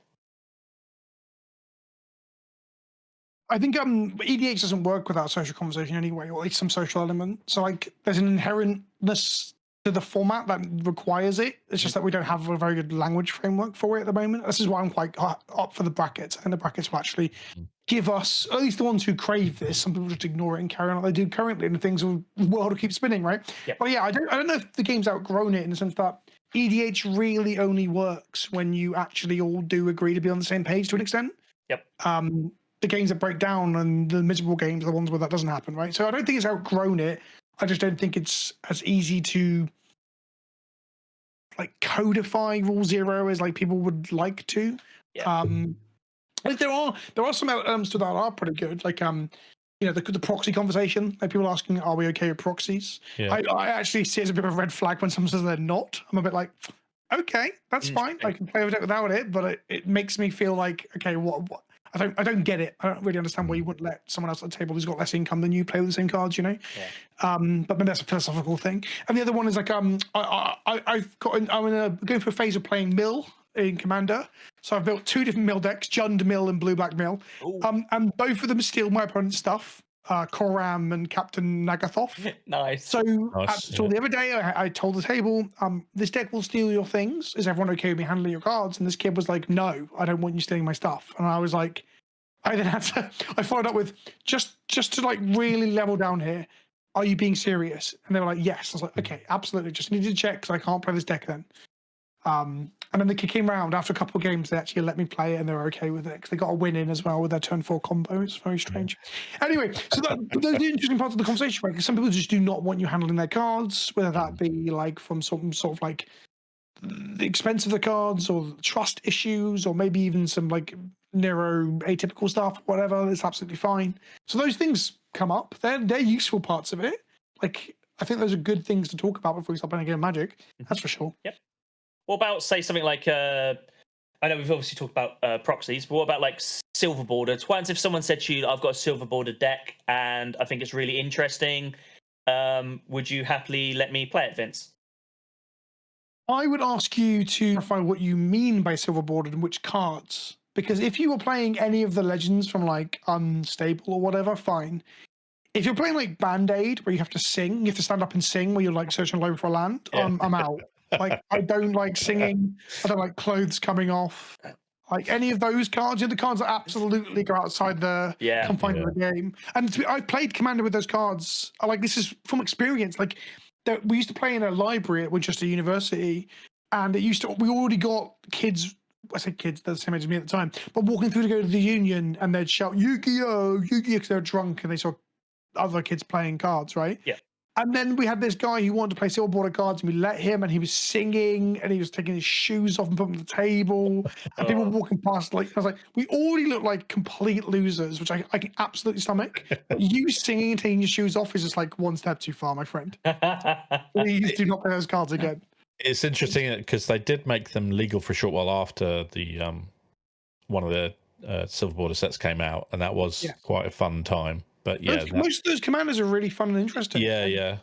I think EDH doesn't work without social conversation anyway, or at least some social element. So like there's an inherentness to the format that requires it. It's just that we don't have a very good language framework for it at the moment. This is why I'm quite up for the brackets. I think the brackets will actually give us, at least the ones who crave this, some people just ignore it and carry on like they do currently, and the things will world will keep spinning, right? Yeah. But yeah, I don't know if the game's outgrown it in the sense that EDH really only works when you actually all do agree to be on the same page to an extent. Yep. The games that break down and the miserable games are the ones where that doesn't happen, right? So I don't think it's outgrown it. I just don't think it's as easy to like codify Rule Zero as like people would like to. Yeah. I think there are some elements to that are pretty good, like the proxy conversation, like people asking, are we okay with proxies? Yeah. I actually see it as a bit of a red flag when someone says they're not. I'm a bit like, okay, that's fine. I can play with it without it, but it makes me feel like, okay, what? I don't get it. I don't really understand why you wouldn't let someone else at the table who's got less income than you play with the same cards, Yeah. But maybe that's a philosophical thing. And the other one is like I'm going through a phase of playing Mill in Commander. So I've built 2 different Mill decks, Jund Mill and Blue Black Mill. And both of them steal my opponent's stuff. Koram and Captain Nagathoth. Nice. So, Nice, so the other day, I told the table, this deck will steal your things. Is everyone okay with me handling your cards? And this kid was like, no, I don't want you stealing my stuff. And I was like, I then had to, I followed up with, just to like really level down here, are you being serious? And they were like, yes. I was like, okay, absolutely. Just needed to check because I can't play this deck then. And then the kid came round after a couple of games. They actually let me play it, and they were okay with it because they got a win in as well with their turn 4 combo. It's very strange. Anyway, so those are the interesting parts of the conversation, right? Because some people just do not want you handling their cards, whether that be like from some sort of like the expense of the cards or trust issues, or maybe even some like neuro atypical stuff, whatever. It's absolutely fine. So those things come up. They're useful parts of it. Like I think those are good things to talk about before you start playing a game of Magic. That's for sure. Yep. What about, say, something like, I know we've obviously talked about proxies, but what about like silver bordered? What happens if someone said to you, I've got a silver bordered deck and I think it's really interesting? Would you happily let me play it, Vince? I would ask you to clarify what you mean by silver bordered and which cards. Because if you were playing any of the legends from like Unstable or whatever, fine. If you're playing like Band-Aid, where you have to sing, you have to stand up and sing where you're like searching low for a land, I'm out. Like, I don't like singing. I don't like clothes coming off. Like any of those cards, the cards that absolutely go outside the confines of the game. And I've played Commander with those cards. Like, this is from experience. Like, we used to play in a library at Winchester University, and we already got kids. I say kids, they're the same age as me at the time, but walking through to go to the Union, and they'd shout Yu-Gi-Oh, Yu-Gi-Oh, because they're drunk and they saw other kids playing cards, right? Yeah. And then we had this guy who wanted to play silver border cards, and we let him, and he was singing, and he was taking his shoes off and putting them on the table, and people were walking past. Like, I was like, we already look like complete losers, which I can absolutely stomach. But you singing and taking your shoes off is just like one step too far, my friend. Please do not play those cards again. It's interesting because they did make them legal for a short while after the one of the silver border sets came out, and that was quite a fun time. But yeah, most of those commanders are really fun and interesting. Yeah.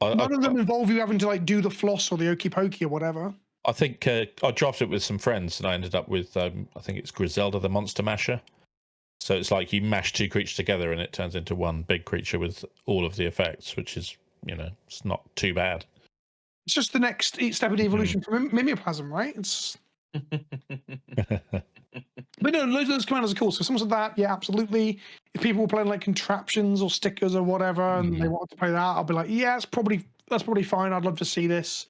None of them involve you having to like do the floss or the okey pokey or whatever. I think I drafted it with some friends, and I ended up with I think it's Griselda the Monster Masher. So it's like you mash two creatures together, and it turns into one big creature with all of the effects, which is it's not too bad. It's just the next step of the evolution from Mimeoplasm, right? It's. But no, those commanders are cool. So some of that, yeah, absolutely. If people were playing like contraptions or stickers or whatever, and they wanted to play that, I'll be like, yeah, that's probably fine. I'd love to see this.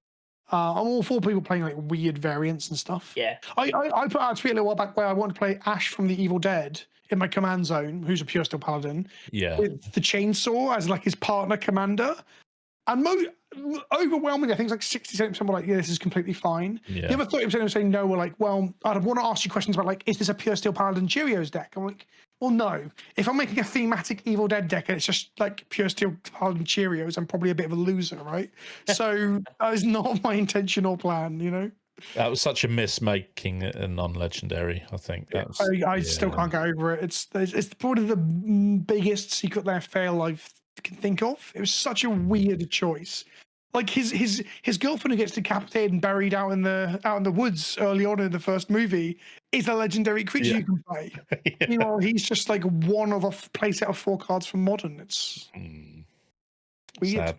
I'm all for people playing like weird variants and stuff. Yeah. I put out a tweet a little while back where I wanted to play Ash from the Evil Dead in my command zone, who's a pure steel paladin. Yeah. With the chainsaw as like his partner commander. And overwhelmingly, I think it's like 67% were like, yeah, this is completely fine. Yeah. The other 30% were saying no, were like, well, I'd want to ask you questions about like, is this a pure steel paladin Cheerios deck? I'm like, well, no. If I'm making a thematic Evil Dead deck and it's just like pure steel paladin Cheerios, I'm probably a bit of a loser, right? So that is not my intention or plan, That was such a miss making it a non-legendary. I think I still can't get over it. It's probably the biggest secret lair fail I can think of. It was such a weird choice. Like his girlfriend who gets decapitated and buried out in the woods early on in the first movie is a legendary creature you can play. Meanwhile, he's just like one of a playset of 4 cards from Modern. It's weird. Sad.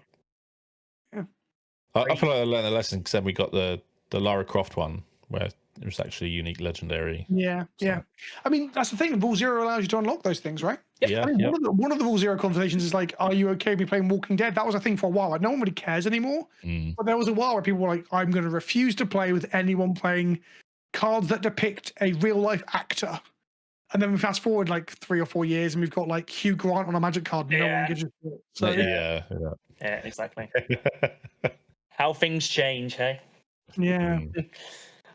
Yeah. I feel like I learned a lesson because then we got the Lara Croft one where it was actually a unique legendary. Yeah. I mean, that's the thing. Rule 0 allows you to unlock those things, right? Yeah. I mean, one of the Rule 0 conversations is like, are you okay with me playing Walking Dead? That was a thing for a while. Like, no one really cares anymore. But there was a while where people were like, I'm going to refuse to play with anyone playing cards that depict a real life actor. And then we fast forward like 3 or 4 years, and we've got like Hugh Grant on a Magic card. No one gives a shit. So yeah, exactly. How things change, hey? Yeah.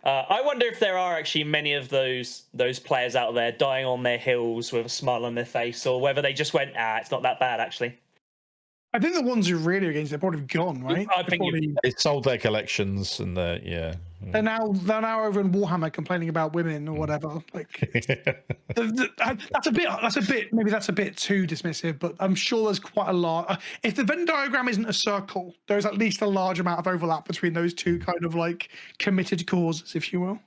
I wonder if there are actually many of those players out there dying on their heels with a smile on their face, or whether they just went, it's not that bad, actually. I think the ones who really against they're probably gone, right? I think they sold their collections, and they're now over in Warhammer complaining about women or whatever. Like that's a bit too dismissive, but I'm sure there's quite a lot. If the Venn diagram isn't a circle, there's at least a large amount of overlap between those two kind of like committed causes, if you will.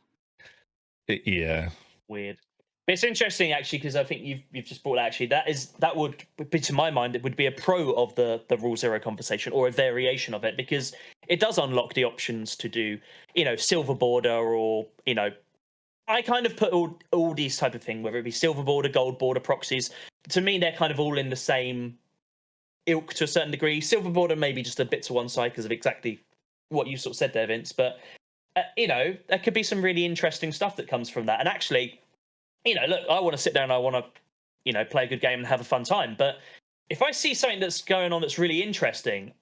Yeah. Weird. It's interesting actually because I think you've just brought actually that would be, to my mind, it would be a pro of the Rule Zero conversation or a variation of it, because it does unlock the options to do, silver border, or I kind of put all these type of thing, whether it be silver border, gold border, proxies. To me, they're kind of all in the same ilk to a certain degree. Silver border maybe just a bit to one side because of exactly what you sort of said there, Vince. But there could be some really interesting stuff that comes from that. And actually, look, I want to sit down and I want to, play a good game and have a fun time. But if I see something that's going on that's really interesting,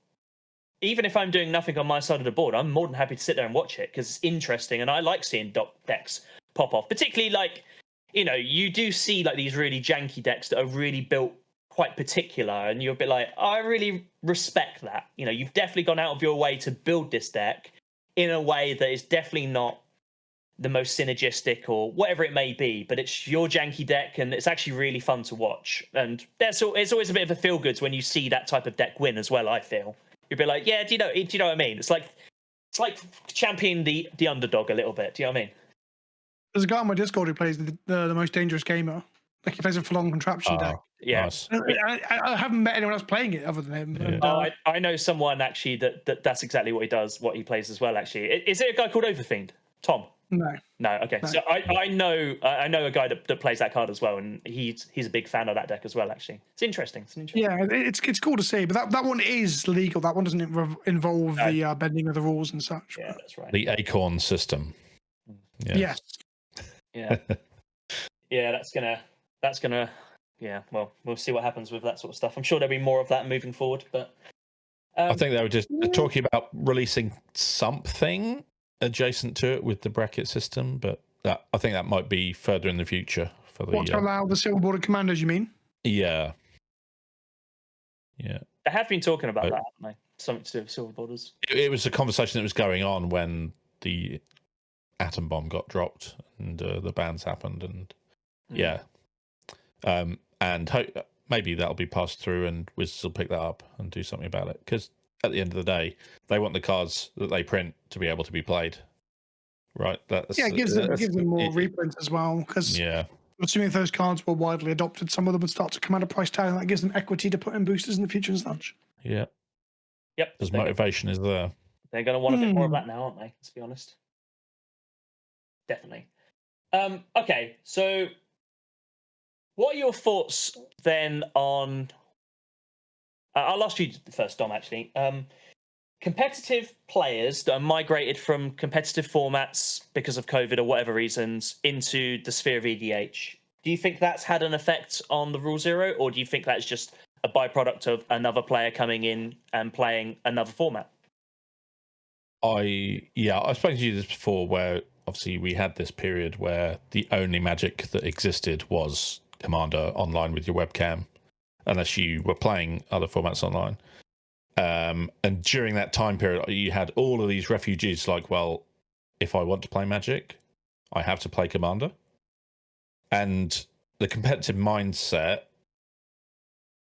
even if I'm doing nothing on my side of the board, I'm more than happy to sit there and watch it because it's interesting, and I like seeing decks pop off. Particularly like, you do see like these really janky decks that are really built quite particular, and you're a bit like, I really respect that. You've definitely gone out of your way to build this deck in a way that is definitely not the most synergistic or whatever it may be, but it's your janky deck and it's actually really fun to watch. And it's always a bit of a feel good when you see that type of deck win as well, I feel. You'd be like, yeah, do you know what I mean? It's like championing the underdog a little bit. Do you know what I mean? There's a guy on my Discord who plays the most dangerous gamer. Like, he plays a full-on contraption deck. Yeah. Nice. I haven't met anyone else playing it other than him. Yeah. And, I know someone actually that's exactly what he does, what he plays as well. Actually, is it a guy called Overfiend? Tom? No. Okay. No. So I know a guy that plays that card as well, and he's a big fan of that deck as well. Actually, it's interesting. Yeah, it's cool to see, but that one is legal. That one doesn't involve the bending of the rules and such. Yeah, that's right. The Acorn system. Yes. Yes. Yeah. Yeah, that's gonna. Yeah, well, we'll see what happens with that sort of stuff. I'm sure there'll be more of that moving forward, but I think they were just talking about releasing something adjacent to it with the bracket system, but I think that might be further in the future for the. What, to allow the silver border commanders, you mean? Yeah. They have been talking about that, haven't they? Something to do with silver borders. It was a conversation that was going on when the atom bomb got dropped and the bans happened, and and maybe that'll be passed through and Wizards will pick that up and do something about it, because at the end of the day, they want the cards that they print to be able to be played, right? It gives them more reprints as well, because assuming if those cards were widely adopted, some of them would start to command a price tag, and that gives them equity to put in boosters in the future and such. Yep. Because motivation is there. They're going to want a bit more of that now, aren't they? Let's be honest. Definitely. Okay, so what are your thoughts then on... I'll ask you first, Dom, actually. Competitive players that are migrated from competitive formats because of COVID or whatever reasons into the sphere of EDH. Do you think that's had an effect on the Rule Zero, or do you think that's just a byproduct of another player coming in and playing another format? I've spoken to you this before, where obviously we had this period where the only Magic that existed was Commander online with your webcam, unless you were playing other formats online. And during that time period, you had all of these refugees like, well, if I want to play Magic, I have to play Commander. And the competitive mindset,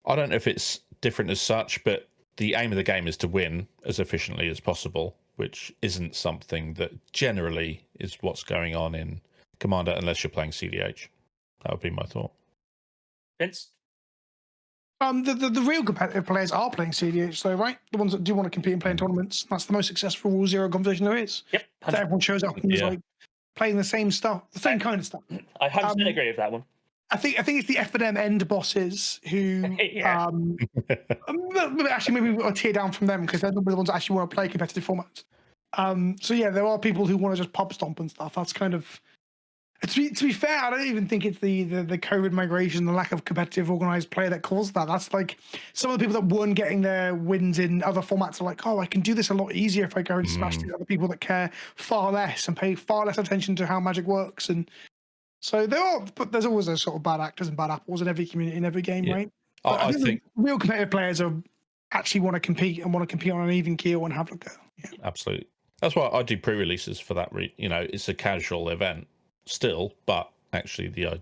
I don't know if it's different as such, but the aim of the game is to win as efficiently as possible, which isn't something that generally is what's going on in Commander unless you're playing CDH. That would be my thought. Vince? The real competitive players are playing CDH, though, right? The ones that do want to compete and play in tournaments. That's the most successful Rule Zero conversation there is. Yep. That everyone shows up and is like playing the same stuff, the same kind of stuff. I 100% agree with that one. I think it's the FNM end bosses who actually maybe we'll tear down from them, because they're not the ones that actually want to play competitive formats. So yeah, there are people who want to just pub stomp and stuff. That's kind of, to be fair, I don't even think it's the COVID migration, the lack of competitive organized play that caused that. That's like some of the people that weren't getting their wins in other formats are like, oh, I can do this a lot easier if I go and smash the other people that care far less and pay far less attention to how Magic works. And so but there's always those sort of bad actors and bad apples in every community, in every game, right? But I think real competitive players actually want to compete and want to compete on an even keel and have a go. Yeah. Absolutely. That's why I do pre-releases for that. It's a casual event still, but actually the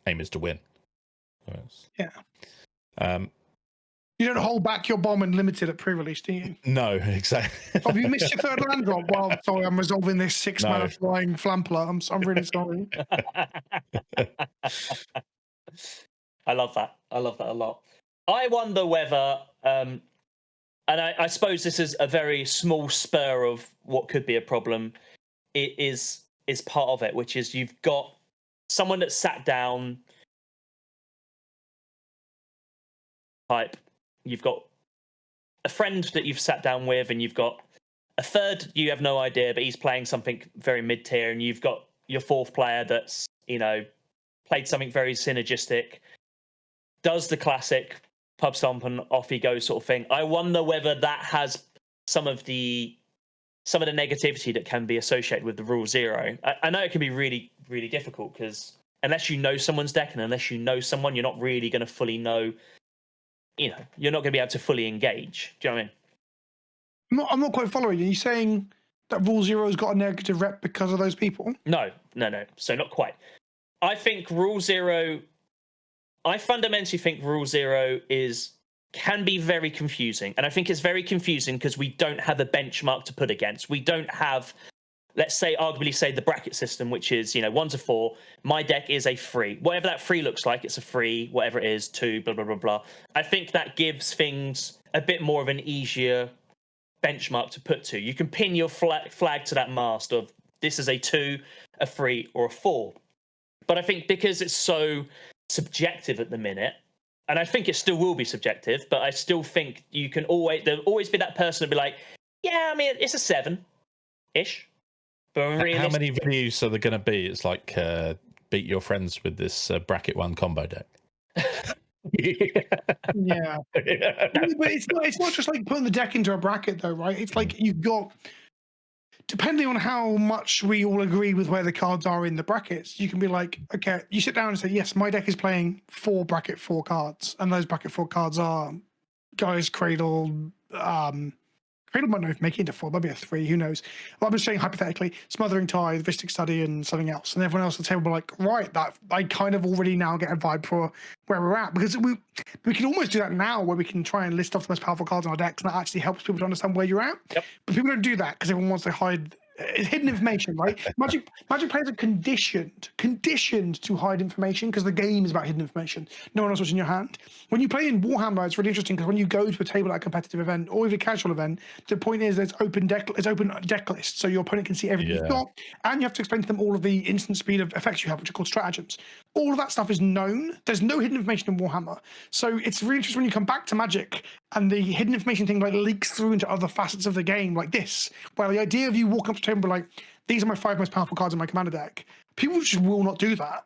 aim is to win. Yeah. You don't hold back your bomb and limit it at pre-release, do you? No, exactly. Have you missed your third land drop? Well, sorry, I'm resolving this 6 mana flying Flampler. I'm really sorry. I love that. I love that a lot. I wonder whether, and I suppose this is a very small spur of what could be a problem. It is part of it, which is you've got someone that sat down, type. You've got a friend that you've sat down with, and you've got a third you have no idea, but he's playing something very mid tier, and you've got your fourth player that's played something very synergistic, does the classic pub stomp and off he goes sort of thing. I wonder whether that has some of the negativity that can be associated with the rule zero. I know it can be really, really difficult because unless you know someone's deck and unless you know someone, you're not really going to fully know. You're not going to be able to fully engage. Do you know what I mean? I'm not quite following. Are you saying that rule zero's got a negative rep because of those people? No. So not quite. I fundamentally think rule zero can be very confusing. And I think it's very confusing because we don't have a benchmark to put against. We don't have, let's say, arguably say the bracket system, which is, 1 to 4. My deck is a 3. Whatever that 3 looks like, it's a 3, whatever it is, 2, blah, blah, blah, blah. I think that gives things a bit more of an easier benchmark to put to. You can pin your flag to that mast of this is a 2, a 3, or a 4. But I think because it's so subjective at the minute, and I think it still will be subjective, but I still think there'll always be that person to be like, yeah, I mean, it's a 7-ish. But how many videos are there going to be? It's like beat your friends with this bracket 1 combo deck. Yeah. But it's not just like putting the deck into a bracket though, right? It's like you've got, depending on how much we all agree with where the cards are in the brackets, you can be like, okay, you sit down and say, yes, my deck is playing 4 bracket 4 cards, and those bracket 4 cards are Guy's Cradle, Cradle might not make it into 4, maybe a 3, who knows. Well, I'm just saying hypothetically, Smothering Tide, Vistic Study, and something else. And everyone else at the table will be like, right, that I kind of already now get a vibe for where we're at. Because we can almost do that now where we can try and list off the most powerful cards in our decks, and that actually helps people to understand where you're at. Yep. But people don't do that because everyone wants to hide. It's hidden information, right? Magic players are conditioned to hide information because the game is about hidden information. No one knows what's in your hand. When you play in Warhammer, it's really interesting because when you go to a table at a competitive event or even a casual event, the point is there's open deck lists, so your opponent can see everything you've got, and you have to explain to them all of the instant speed of effects you have, which are called stratagems. All of that stuff is known. There's no hidden information in Warhammer, so it's really interesting when you come back to Magic and the hidden information thing like leaks through into other facets of the game, like this, where the idea of you walking up to the table and be like, these are my 5 most powerful cards in my commander deck. People just will not do that.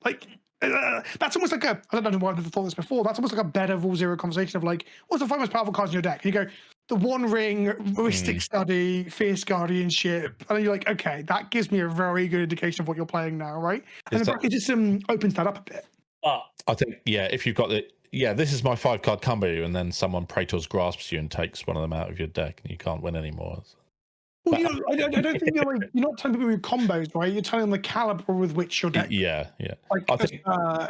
Like, that's almost like I don't know why I've never thought this before. That's almost like a better rule zero conversation of like, what's the 5 most powerful cards in your deck? And you go, the One Ring, Mystic Study, Fierce Guardianship. And you're like, okay, that gives me a very good indication of what you're playing now, right? And the bracket just opens that up a bit. I think, if you've got this is my 5-card combo, and then someone Praetor's grasps you and takes one of them out of your deck, and you can't win anymore. Well, I don't think you're not telling people with combos, right? You're telling them the caliber with which your deck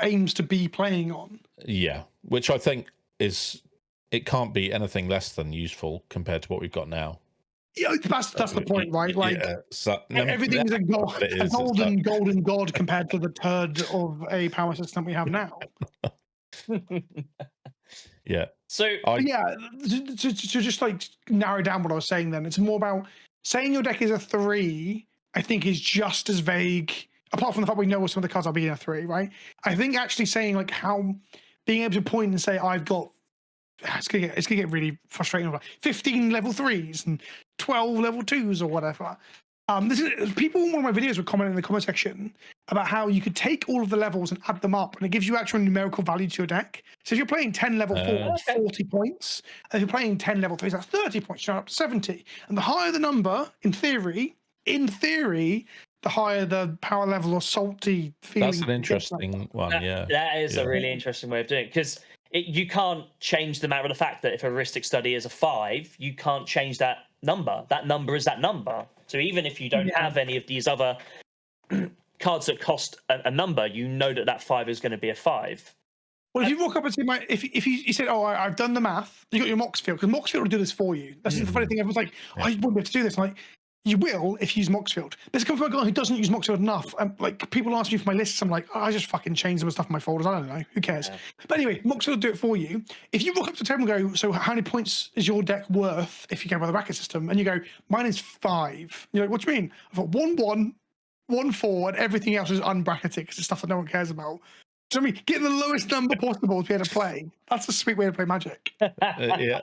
aims to be playing on. Yeah, which I think it can't be anything less than useful compared to what we've got now. Yeah, that's the point, right? Like everything's a golden god compared to the turd of a power system we have now. Yeah. So to just like narrow down what I was saying, then it's more about saying your deck is a 3. I think is just as vague, apart from the fact we know some of the cards are being a 3, right? I think actually saying like how being able to point and say I've got it's gonna get really frustrating. Like 15 level 3s and 12 level 2s or whatever. People in one of my videos were commenting in the comment section about how you could take all of the levels and add them up, and it gives you actual numerical value to your deck. So if you're playing 10 level 4, that's 40 points. And if you're playing 10 level 3s, that's 30 points. You're up to 70. And the higher the number, in theory, the higher the power level or salty feeling. That's an interesting one, That is a really interesting way of doing it, because you can't change the matter of the fact that if a heuristic study is a 5, you can't change that number. That number is that number. So even if you don't have any of these other cards that cost a number, you know that 5 is going to be a 5. Well, if you walk up and say, if you said, "Oh, I've done the math," you got your Moxfield, because Moxfield will do this for you. That's the funny thing. Everyone's like, "I wouldn't be able to do this." I'm like, You will if you use Moxfield. This comes from a guy who doesn't use Moxfield enough. And like people ask me for my lists, I'm like, I just fucking change some stuff in my folders. I don't know. Who cares? Yeah. But anyway, Moxfield will do it for you. If you walk up to the table and go, so how many points is your deck worth if you go by the bracket system? And you go, mine is 5. You're like, what do you mean? I've got 1-1, 1-4, and everything else is unbracketed because it's stuff that no one cares about. Do you know what I mean? Getting the lowest number possible to be able to play. That's a sweet way to play Magic. Yeah,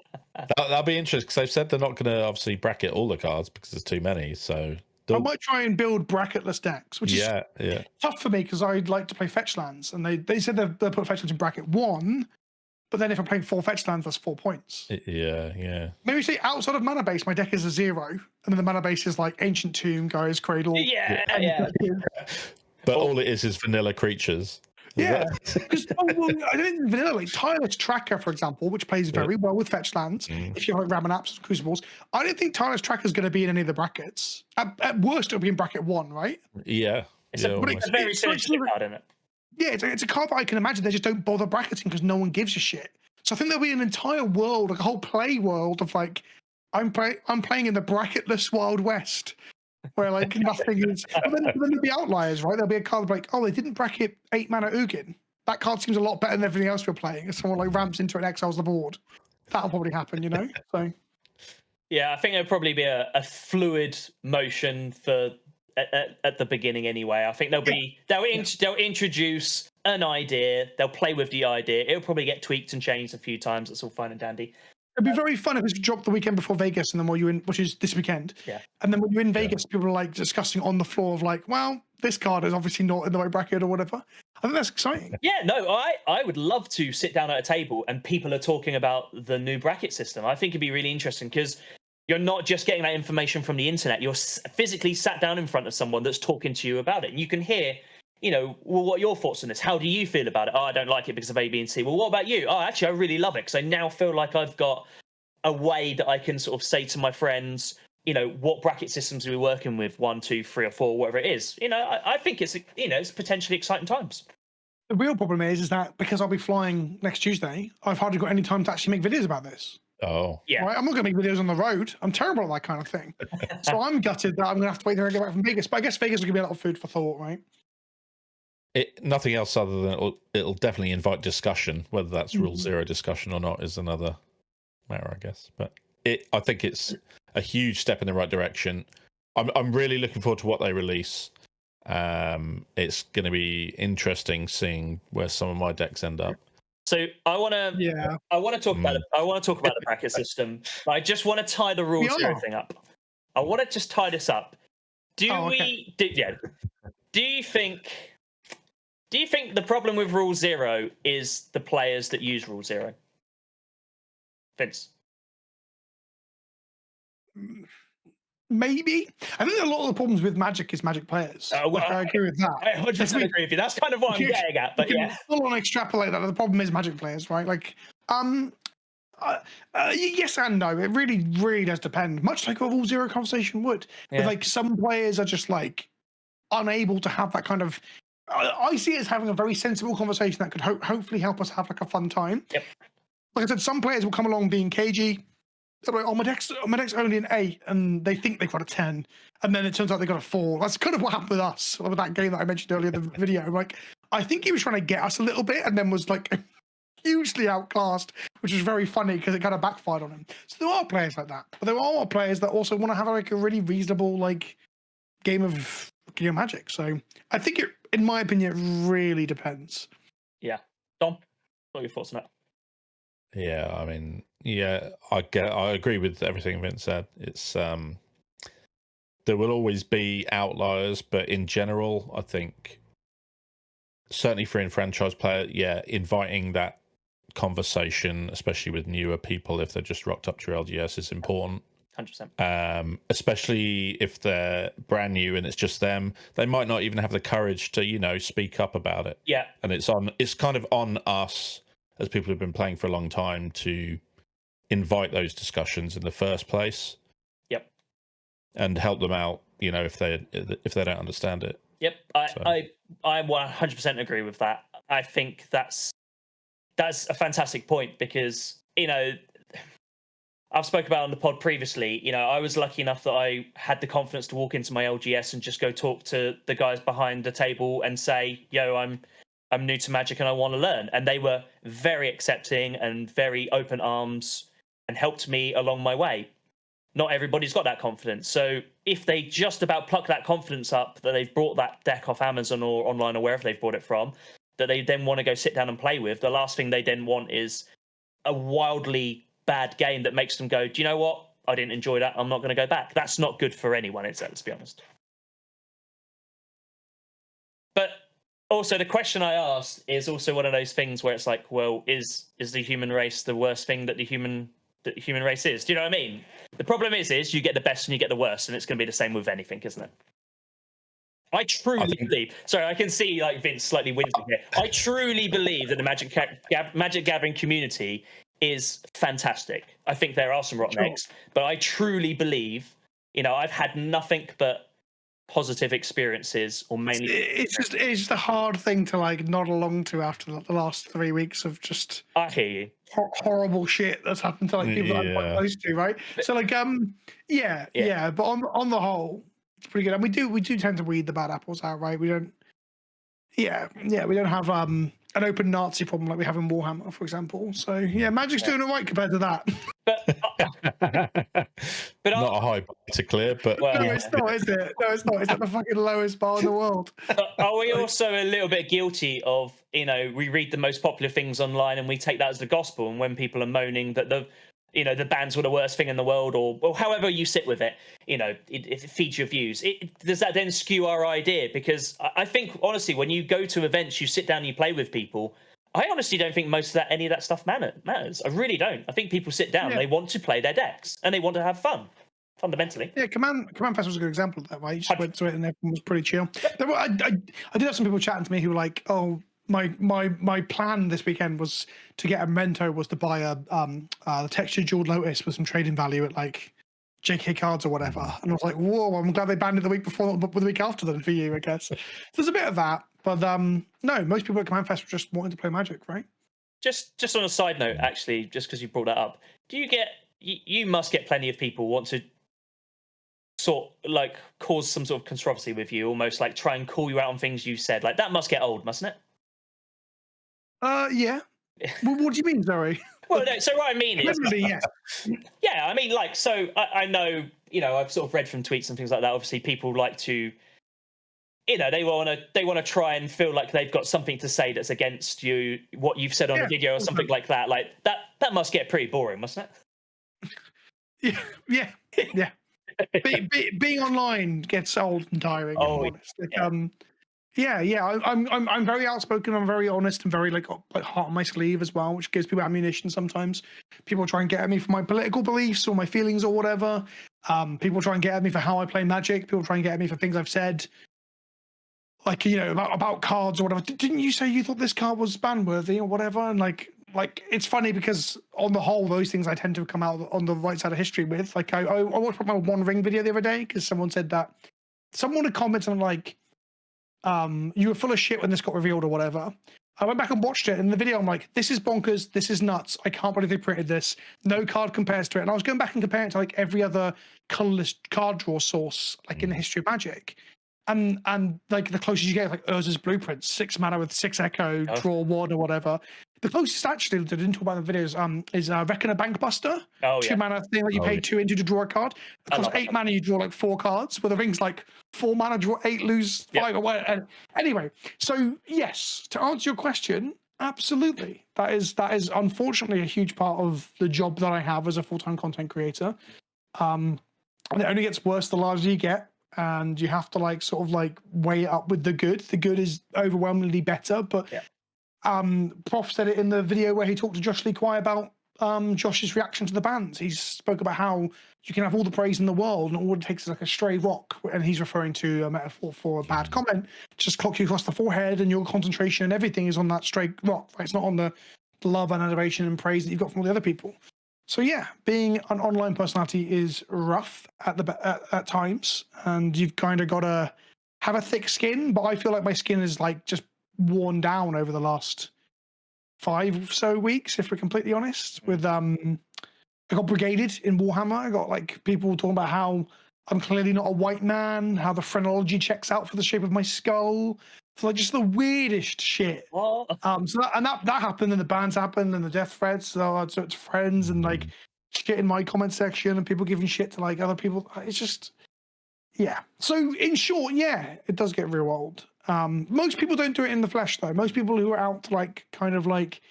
that'll be interesting because they've said they're not going to obviously bracket all the cards because there's too many. So I might try and build bracketless decks, which is tough for me because I'd like to play fetch lands, and they said they'll put fetch lands in bracket 1, but then if I'm playing 4 fetch lands, that's 4 points. Yeah. Maybe say outside of mana base, my deck is a 0, and then the mana base is like Ancient Tomb, Gaia's Cradle. Yeah. But all it is vanilla creatures. Yeah, because I don't think vanilla, like Tireless Tracker, for example, which plays very well with fetch lands. If you have like Raminaps and Crucibles, I don't think Tireless Tracker is going to be in any of the brackets. At worst, it'll be in bracket 1, right? Yeah, it's a very synergistic card, isn't it? Yeah, it's a card that I can imagine they just don't bother bracketing because no one gives a shit. So I think there'll be an entire world, like a whole play world of like, I'm playing in the bracketless Wild West. Where like nothing is, but then there'll be outliers, right? There'll be a card like, oh, they didn't bracket 8 mana Ugin. That card seems a lot better than everything else we're playing. If someone like ramps into it and exiles the board, that'll probably happen, you know. So yeah, I think there'll probably be a fluid motion for at the beginning anyway. I think they'll introduce an idea, they'll play with the idea. It'll probably get tweaked and changed a few times. That's all fine and dandy. It'd be very fun if it's dropped the weekend before Vegas, and then while you're in, which is this weekend. Yeah. And then when you're in Vegas, people are like discussing on the floor of like, well, this card is obviously not in the right bracket or whatever. I think that's exciting. Yeah, no, I would love to sit down at a table and people are talking about the new bracket system. I think it'd be really interesting because you're not just getting that information from the internet. You're physically sat down in front of someone that's talking to you about it. And you can hear, well, what are your thoughts on this? How do you feel about it? Oh, I don't like it because of A, B, and C. Well, what about you? Oh, actually, I really love it because I now feel like I've got a way that I can sort of say to my friends, what bracket systems are we working with? 1, 2, 3, or 4, whatever it is. I think it's, it's potentially exciting times. The real problem is that because I'll be flying next Tuesday, I've hardly got any time to actually make videos about this. Oh, yeah. Right? I'm not going to make videos on the road. I'm terrible at that kind of thing. So I'm gutted that I'm going to have to wait till I get back from Vegas. But I guess Vegas will give me a lot of food for thought, right? Nothing else other than it'll definitely invite discussion. Whether that's Rule Zero discussion or not is another matter, I guess. But I think it's a huge step in the right direction. I'm really looking forward to what they release. It's going to be interesting seeing where some of my decks end up. So I want to talk about it. I want to talk about the bracket system. But I just want to tie the Rule Zero thing up. I want to just tie this up. Do you think the problem with Rule Zero is the players that use Rule Zero? Vince? Maybe. I think a lot of the problems with Magic is Magic players. I agree with that. I 100% agree with you. That's kind of what I'm getting at. But yeah, full on extrapolate that. The problem is Magic players, right? Like, yes and no. It really, really does depend. Much like a Rule Zero conversation would. Yeah. But like some players are just like unable to have that kind of. I see it as having a very sensible conversation that could hopefully help us have like a fun time. Yep. Like I said, some players will come along being cagey. They're like, oh, my deck's only an 8, and they think they've got a 10, and then it turns out they got a 4. That's kind of what happened with us with that game that I mentioned earlier in the video. Like, I think he was trying to get us a little bit, and then was like hugely outclassed, which was very funny because it kind of backfired on him. So there are players like that, but there are players that also want to have like a really reasonable like game of Magic. So I think it, in my opinion, it really depends. Yeah, Dom, what are your thoughts on that? Yeah, I mean, I agree with everything Vince said. It's there will always be outliers, but in general, I think certainly for enfranchised player, inviting that conversation, especially with newer people, if they're just rocked up to your LGS, is important. 100%. Especially if they're brand new and it's just them, they might not even have the courage to, speak up about it. Yeah, and it's kind of on us as people who've been playing for a long time to invite those discussions in the first place. Yep. And help them out, if they don't understand it. Yep. I 100% agree with that. I think that's a fantastic point because, I've spoke about on the pod previously. You know, I was lucky enough that I had the confidence to walk into my LGS and just go talk to the guys behind the table and say, "Yo, I'm new to Magic and I want to learn." And they were very accepting and very open arms and helped me along my way. Not everybody's got that confidence. So if they just about pluck that confidence up that they've brought that deck off Amazon or online or wherever they've bought it from, that they then want to go sit down and play with, the last thing they then want is a wildly bad game that makes them go, do you know what? I didn't enjoy that. I'm not going to go back. That's not good for anyone, is it? Let's be honest. But also, the question I asked is also one of those things where it's like, well, is the human race the worst thing that the human race is? Do you know what I mean? The problem is you get the best and you get the worst, and it's going to be the same with anything, isn't it? I truly believe. Sorry, I can see like Vince slightly wincing here. I truly believe that the Magic Gathering community is fantastic. I think there are some rotten eggs, but I truly believe. You know, I've had nothing but positive experiences, or mainly. It's just a hard thing to like nod along to after the last 3 weeks of just. I hear you. Horrible shit that's happened to like people that I'm quite close to, right? So like, yeah. But on the whole, it's pretty good, and we do tend to weed the bad apples out, right? We don't. Yeah, we don't have an open Nazi problem like we have in Warhammer, for example. So yeah, Magic's doing all right compared to that. But not a high bar to clear, but no, it's not, is it? No, it's not. It's like the fucking lowest bar in the world. Are we also a little bit guilty of, you know, we read the most popular things online and we take that as the gospel, and when people are moaning that the bands were the worst thing in the world, or however you sit with it, you know, it feeds your views. Does that then skew our idea? Because I think, honestly, when you go to events, you sit down and you play with people, I honestly don't think any of that stuff matters. I really don't. I think people sit down, they want to play their decks, and they want to have fun, fundamentally. Yeah, Command Fest was a good example of that, right? You just went to it and everyone was pretty chill. I did have some people chatting to me who were like, oh, my plan this weekend was to get a memento, was to buy the textured Jeweled Lotus with some trading value at like JK cards or whatever. And I was like, whoa, I'm glad they banned it the week before, but the week after then for you, I guess. There's a bit of that. But no, most people at Command Fest were just wanting to play Magic, right? Just on a side note, actually, just because you brought that up, you must get plenty of people want to cause some sort of controversy with you, almost like try and call you out on things you said. Like, that must get old, mustn't it? Yeah. Well, what do you mean, sorry? Well, no, so what I mean is, yes. Yeah, I mean, like, so I know, you know, I've sort of read from tweets and things like that. Obviously, people like to, you know, they want to try and feel like they've got something to say that's against you, what you've said on a video or something like that. Like that must get pretty boring, mustn't it? Yeah. Being online gets old and tiring. Oh, yeah. I'm very outspoken. I'm very honest and very like heart on my sleeve as well, which gives people ammunition. Sometimes people try and get at me for my political beliefs or my feelings or whatever. People try and get at me for how I play Magic. People try and get at me for things I've said, like, you know, about cards or whatever. Didn't you say you thought this card was ban worthy or whatever? And like it's funny because on the whole, those things I tend to come out on the right side of history with. Like I watched my One Ring video the other day because someone said that someone had commented on like, you were full of shit when this got revealed or whatever. I went back and watched it, and in the video I'm like, this is bonkers, this is nuts, I can't believe they printed this, no card compares to it. And I was going back and comparing it to like every other colorless card draw source like in the history of Magic, and like the closest you get like Urza's Blueprint, 6 mana with 6 echo, draw 1 or whatever. The closest actually that I didn't talk about in the videos is Reckoner Bankbuster. 2 mana thing that you pay 2 into to draw a card. It costs 8 mana, you draw like 4 cards. Where the ring's like 4 mana, draw 8, lose 5 or whatever. Anyway, so yes, to answer your question, absolutely. That is unfortunately a huge part of the job that I have as a full-time content creator. And it only gets worse the larger you get. And you have to like sort of like weigh it up with the good. The good is overwhelmingly better, but Prof said it in the video where he talked to Josh Lee Kwai about Josh's reaction to the bans. He spoke about how you can have all the praise in the world and all it takes is like a stray rock, and he's referring to a metaphor for a bad comment, just clock you across the forehead, and your concentration and everything is on that stray rock, right? It's not on the love and adoration and praise that you've got from all the other people. So yeah, being an online personality is rough at times, and you've kind of got to have a thick skin. But I feel like my skin is like just worn down over the last 5 or so weeks, if we're completely honest. With I got brigaded in Warhammer. I got like people talking about how I'm clearly not a white man, how the phrenology checks out for the shape of my skull, for like just the weirdest shit. What? So that happened, and the bans happened, and the death threats. So it's friends and like shit in my comment section, and people giving shit to like other people. It's just, yeah. So in short, yeah, it does get real old. Most people don't do it in the flesh, though. Most people who are out to like kind of like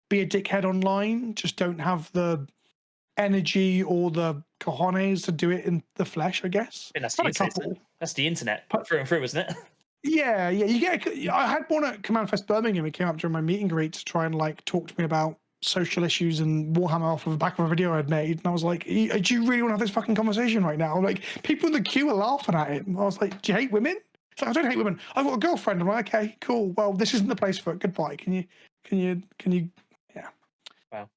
be a dickhead online just don't have the energy or the cojones to do it in the flesh, I guess. And that's Not the a internet. couple. That's the internet through and through, isn't it? Yeah. You get. I had one at Command Fest Birmingham. It came up during my meet and greet to try and like talk to me about social issues and Warhammer off of the back of a video I'd made, and I was like, "Do you really want to have this fucking conversation right now?" Like, people in the queue are laughing at it. I was like, "Do you hate women?" It's like, "I don't hate women. I've got a girlfriend." I'm like, "Okay, cool. Well, this isn't the place for it. Goodbye. Can you? Yeah." Wow.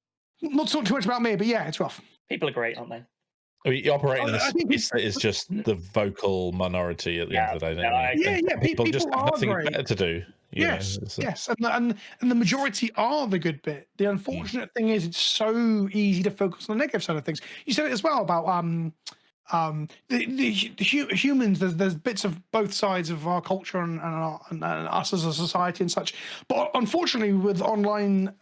Not to talk too much about me, but yeah, it's rough. People are great, aren't they? I mean, you operate in I this think space that is just the vocal minority at the end of the day. Don't I you? agree. And Yeah, people just people have are nothing great. better to do. You know, Yes, it's, yes, and the majority are the good bit. The unfortunate thing is, it's so easy to focus on the negative side of things. You said it as well about the humans. There's bits of both sides of our culture and us as a society and such. But unfortunately, with online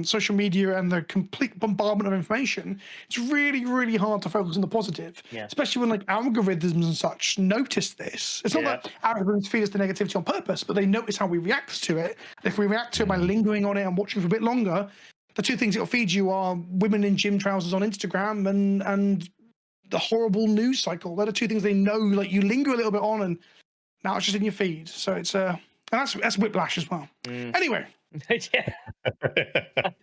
social media and the complete bombardment of information, it's really, really hard to focus on the positive. Yeah. Especially when like algorithms and such notice this. It's not that algorithms feed us the negativity on purpose, but they notice how we react to it. If we react to it by lingering on it and watching for a bit longer, the two things it'll feed you are women in gym trousers on Instagram and the horrible news cycle. They're the two things they know. Like, you linger a little bit on, and now it's just in your feed. So it's and that's whiplash as well. Anyway, Yeah.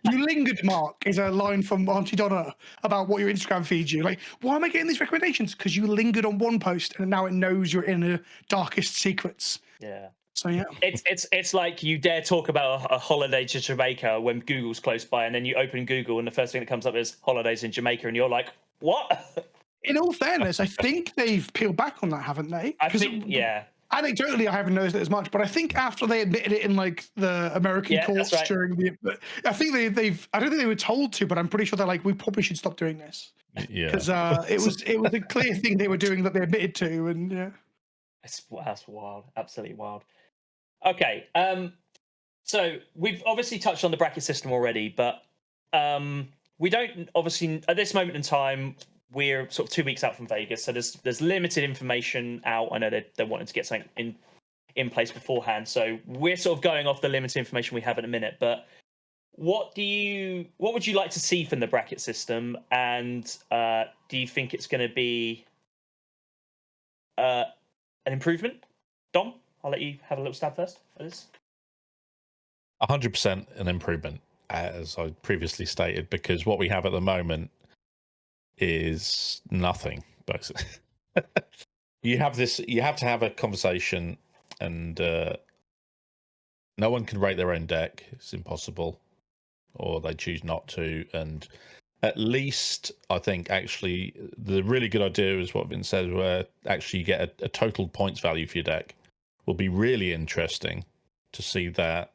you lingered, Mark, is a line from Auntie Donna about what your Instagram feeds you. Like, why am I getting these recommendations? Because you lingered on one post, and now it knows you're in the darkest secrets. Yeah. So yeah, It's like you dare talk about a holiday to Jamaica when Google's close by, and then you open Google and the first thing that comes up is holidays in Jamaica, and you're like, what? in all fairness, I think they've peeled back on that, haven't they? I think, yeah. Anecdotally, I haven't noticed it as much, but I think after they admitted it in like the American courts during the, I think they've. I don't think they were told to, but I'm pretty sure they're like, we probably should stop doing this. Yeah, because it was a clear thing they were doing that they admitted to, and yeah, That's wild, absolutely wild. Okay, so we've obviously touched on the bracket system already, but we don't obviously at this moment in time. We're sort of 2 weeks out from Vegas, so there's limited information out. I know they're wanting to get something in place beforehand, so we're sort of going off the limited information we have at the minute. But what would you like to see from the bracket system, and do you think it's going to be an improvement? Dom, I'll let you have a little stab first at this. 100% an improvement, as I previously stated, because what we have at the moment is nothing, basically. You have to have a conversation, and no one can rate their own deck. It's impossible, or they choose not to. And at least I think actually the really good idea is what Vince said, where actually you get a total points value for your deck. Will be really interesting to see that.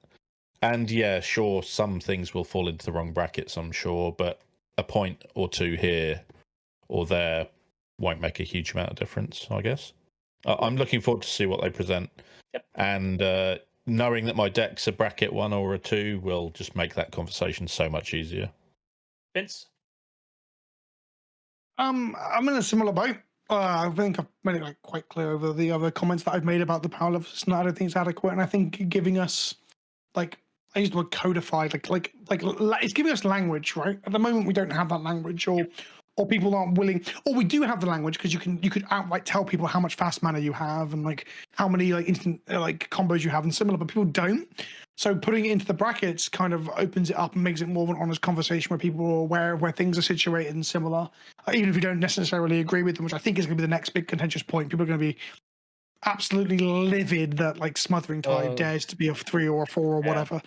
And yeah, sure, some things will fall into the wrong brackets, I'm sure, but a point or two here or there won't make a huge amount of difference, I guess. I'm looking forward to see what they present. Yep. And knowing that my deck's a bracket 1 or a 2 will just make that conversation so much easier. Vince? I'm in a similar boat. I think I've made it like quite clear over the other comments that I've made about the power level system. I don't think it's adequate, and I think giving us like, I use the word codified, like it's giving us language, right? At the moment, we don't have that language, or people aren't willing, or we do have the language because you could outright tell people how much fast mana you have and like how many like instant like combos you have and similar, but people don't. So putting it into the brackets kind of opens it up and makes it more of an honest conversation where people are aware of where things are situated and similar, even if you don't necessarily agree with them, which I think is going to be the next big contentious point. People are going to be absolutely livid that like Smothering Tide dares to be a 3 or a 4 or whatever.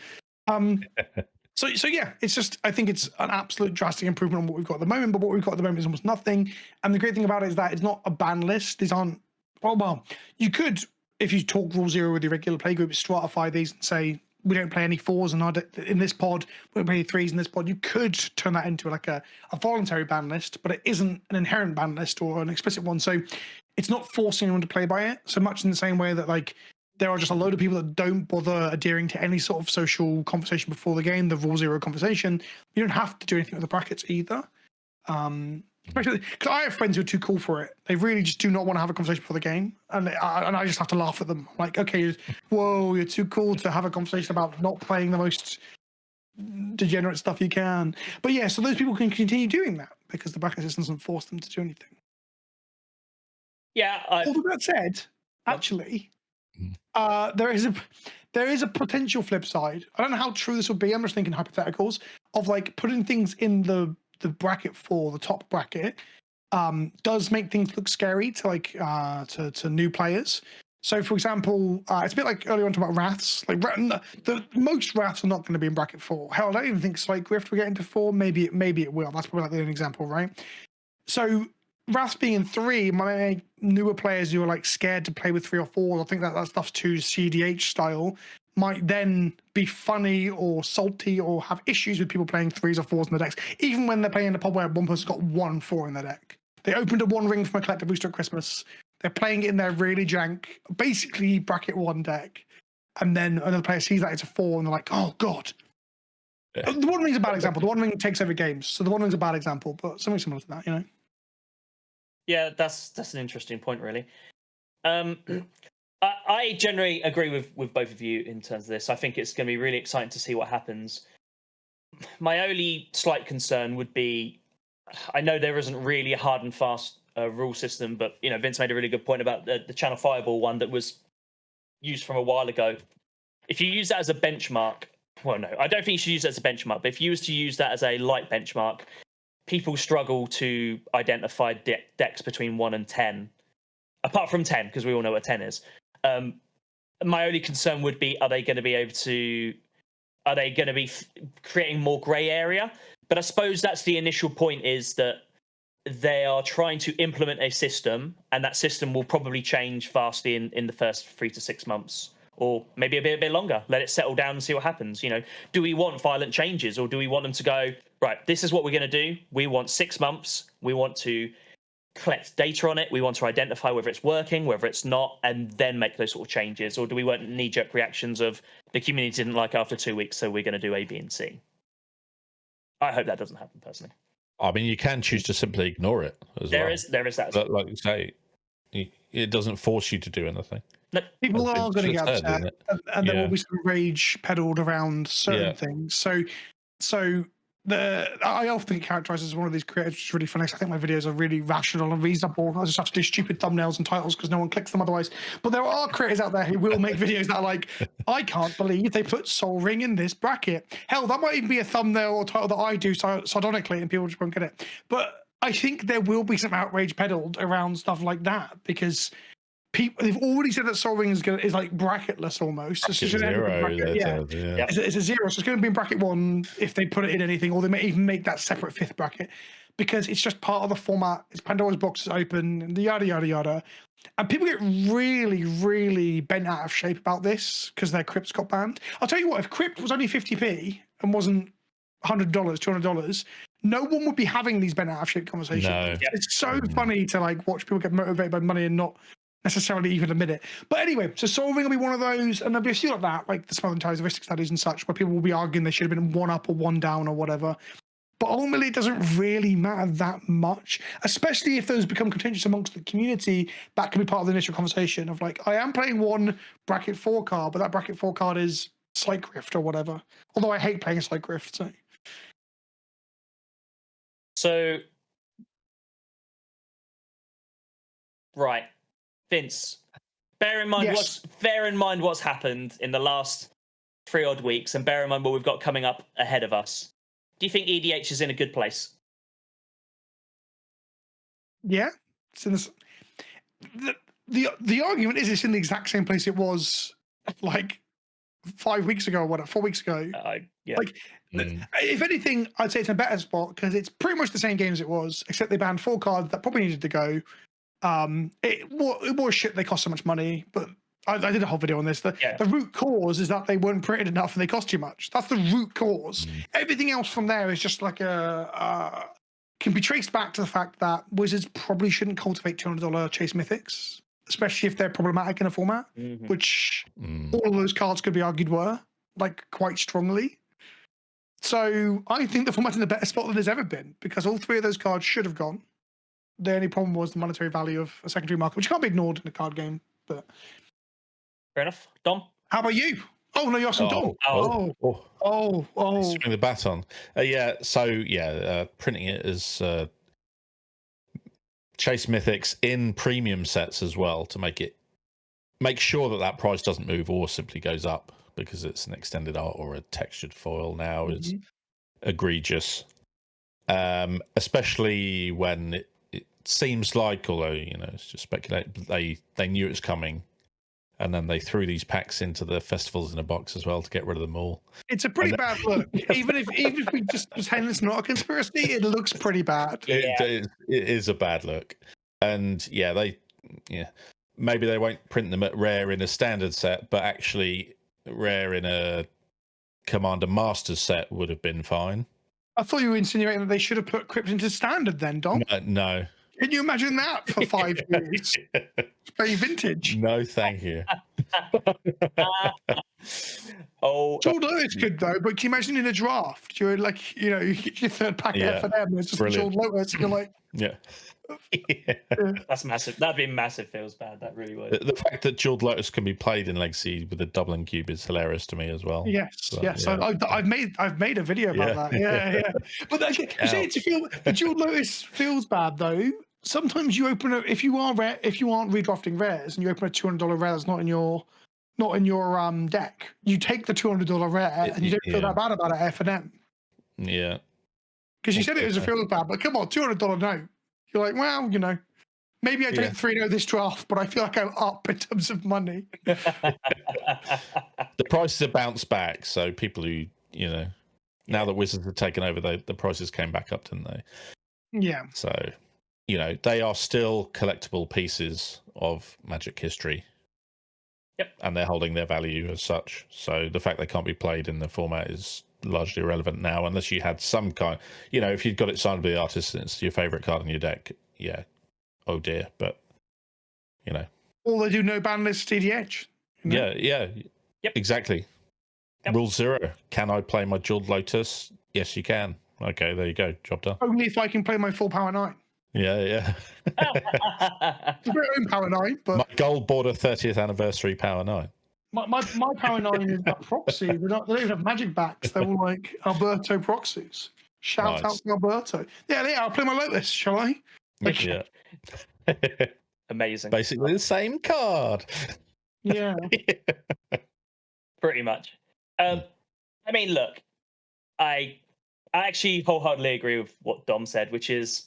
So yeah, it's just, I think it's an absolute drastic improvement on what we've got at the moment, but what we've got at the moment is almost nothing. And the great thing about it is that it's not a ban list. These aren't, well, you could, if you talk Rule Zero with your regular playgroup, stratify these and say, we don't play any fours in this pod, we don't play any threes in this pod, you could turn that into like a voluntary ban list, but it isn't an inherent ban list or an explicit one. So it's not forcing anyone to play by it so much, in the same way that like there are just a load of people that don't bother adhering to any sort of social conversation before the game, the rule zero conversation. You don't have to do anything with the brackets either. Especially because I have friends who are too cool for it. They really just do not want to have a conversation before the game, and I just have to laugh at them. Like, okay, whoa, you're too cool to have a conversation about not playing the most degenerate stuff you can. But yeah, so those people can continue doing that because the bracket system doesn't force them to do anything. Yeah. Although that said, actually, there is a potential flip side. I don't know how true this will be. I'm just thinking hypotheticals of like putting things in the bracket for the top bracket does make things look scary to like to new players. So for example, it's a bit like earlier on talking about wraths. Like the most wraths are not going to be in bracket 4. Hell, I don't even think Slygrift will get into 4. Maybe it will. That's probably like an example, right? So wraths being in 3 might make newer players who are like scared to play with 3 or 4. I think that stuff's too CDH style. Might then be funny or salty or have issues with people playing 3s or 4s in the decks, even when they're playing in a pod where one person's got 1 4 in their deck. They opened a 1 ring from a collective booster at Christmas. They're playing it in their really jank, basically bracket 1 deck. And then another player sees that it's a 4 and they're like, oh, God. Yeah. The 1 ring's a bad example. The 1 ring takes over games. So the 1 ring's a bad example, but something similar to that, you know? Yeah, that's an interesting point, really. I generally agree with both of you in terms of this. I think it's going to be really exciting to see what happens. My only slight concern would be, I know there isn't really a hard and fast rule system, but you know, Vince made a really good point about the Channel Fireball one that was used from a while ago. If you use that as a benchmark, well, no, I don't think you should use that as a benchmark, but if you was to use that as a light benchmark, people struggle to identify decks between 1 and 10, apart from 10, because we all know what 10 is. My only concern would be, are they going to be creating more grey area? But I suppose that's the initial point, is that they are trying to implement a system, and that system will probably change vastly in the first 3 to 6 months, or maybe a bit longer. Let it settle down and see what happens. You know, do we want violent changes, or do we want them to go, right, this is what we're going to do. We want 6 months. We want to collect data on it. We want to identify whether it's working, whether it's not, and then make those sort of changes. Or do we want knee-jerk reactions of the community didn't like it after 2 weeks, so we're going to do A, B, and C? I hope that doesn't happen, personally. I mean, you can choose to simply ignore it as well. There is that. But like you say, it doesn't force you to do anything. No, people are going to get upset, and there will be some rage peddled around certain things. So I often get characterized as one of these creators, which is really funny. I think my videos are really rational and reasonable. I just have to do stupid thumbnails and titles because no one clicks them otherwise. But there are creators out there who will make videos that are like, I can't believe they put Sol Ring in this bracket. Hell, that might even be a thumbnail or title that I do sardonically and people just won't get it. But I think there will be some outrage peddled around stuff like that, because they've already said that Sol Ring is like bracketless almost. It's a 0. It's a 0, so it's going to be in bracket 1 if they put it in anything, or they may even make that separate 5th bracket, because it's just part of the format. It's Pandora's box is open, and yada yada yada. And people get really, really bent out of shape about this because their crypts got banned. I'll tell you what, if crypt was only 50p and wasn't $100, $200, no one would be having these bent out of shape conversations. No. It's so funny to like watch people get motivated by money and not necessarily even admit it. But anyway, so Sol Ring will be one of those, and there'll be a few like that, like the Smell and Heuristic studies and such, where people will be arguing they should have been 1 up or 1 down or whatever. But ultimately, it doesn't really matter that much, especially if those become contentious amongst the community. That can be part of the initial conversation of like, I am playing 1 bracket 4 card, but that bracket 4 card is Slygrift or whatever. Although I hate playing Slygrift, so right. Vince, bear in mind what's happened in the last 3 odd weeks, and bear in mind what we've got coming up ahead of us. Do you think EDH is in a good place? Yeah, it's in this. The argument is it's in the exact same place it was like 5 weeks ago or whatever, 4 weeks ago. If anything, I'd say it's in a better spot because it's pretty much the same game as it was, except they banned 4 cards that probably needed to go. It was shit. They cost so much money, but I did a whole video on this. The root cause is that they weren't printed enough and they cost too much. That's the root cause. Everything else from there is just like can be traced back to the fact that Wizards probably shouldn't cultivate $200 chase mythics, especially if they're problematic in a format, which all of those cards could be argued were, like, quite strongly. So I think the format's in a better spot than it's ever been, because all three of those cards should have gone. The only problem was the monetary value of a secondary market, which can't be ignored in a card game. But fair enough. Dom? How about you? Oh, no, you're asking Dom. Swing the baton. Printing it as chase mythics in premium sets as well to make sure that price doesn't move or simply goes up because it's an extended art or a textured foil now is egregious. Especially when it seems like, although it's just speculate, they knew it was coming. And then they threw these packs into the festivals in a box as well to get rid of them all. It's a pretty bad look. Even if we just pretend it's not a conspiracy, it looks pretty bad. It is a bad look. And maybe they won't print them at rare in a standard set, but actually rare in a Commander Masters set would have been fine. I thought you were insinuating that they should have put Crypt into standard then, Dom. No. Can you imagine that for 5 years? Play vintage. No, thank you. George Lotus could though, but can you imagine in a draft? You're like, you get your third pack of F&M, it's just George Lotus, and you're like, that's massive. That'd be massive. Feels bad. That really would. The fact that George Lotus can be played in Legacy with a doubling cube is hilarious to me as well. Yes. I've made a video about that. But the George Lotus feels bad though. Sometimes you open if you aren't redrafting rares and you open a $200 rare that's not in your deck, you take the $200 rare and you don't feel that bad about it. F&M. Yeah. Because you said it was a feels bad, but come on, $200 note. You're like, well, maybe I take 3-0 this draft, but I feel like I'm up in terms of money. The prices have bounced back, so people who now that Wizards have taken over, the prices came back up, didn't they? Yeah. So. They are still collectible pieces of Magic history. Yep. And they're holding their value as such. So the fact they can't be played in the format is largely irrelevant now, unless you had some kind, if you'd got it signed by the artist and it's your favorite card in your deck, oh dear. But, Or they do no ban list TDH. Yeah. Yep. Exactly. Yep. Rule 0. Can I play my Jeweled Lotus? Yes, you can. Okay, there you go. Job done. Only if I can play my full power 9. Yeah. It's my own power 9, but my gold border 30th anniversary power 9. My power 9 is a proxy. They don't even have magic backs. They're all like Alberto proxies. Shout out to Alberto. Yeah, I'll play my Lotus, shall I? Yeah. Amazing. Basically the same card. Yeah. Pretty much. I mean, look, I actually wholeheartedly agree with what Dom said, which is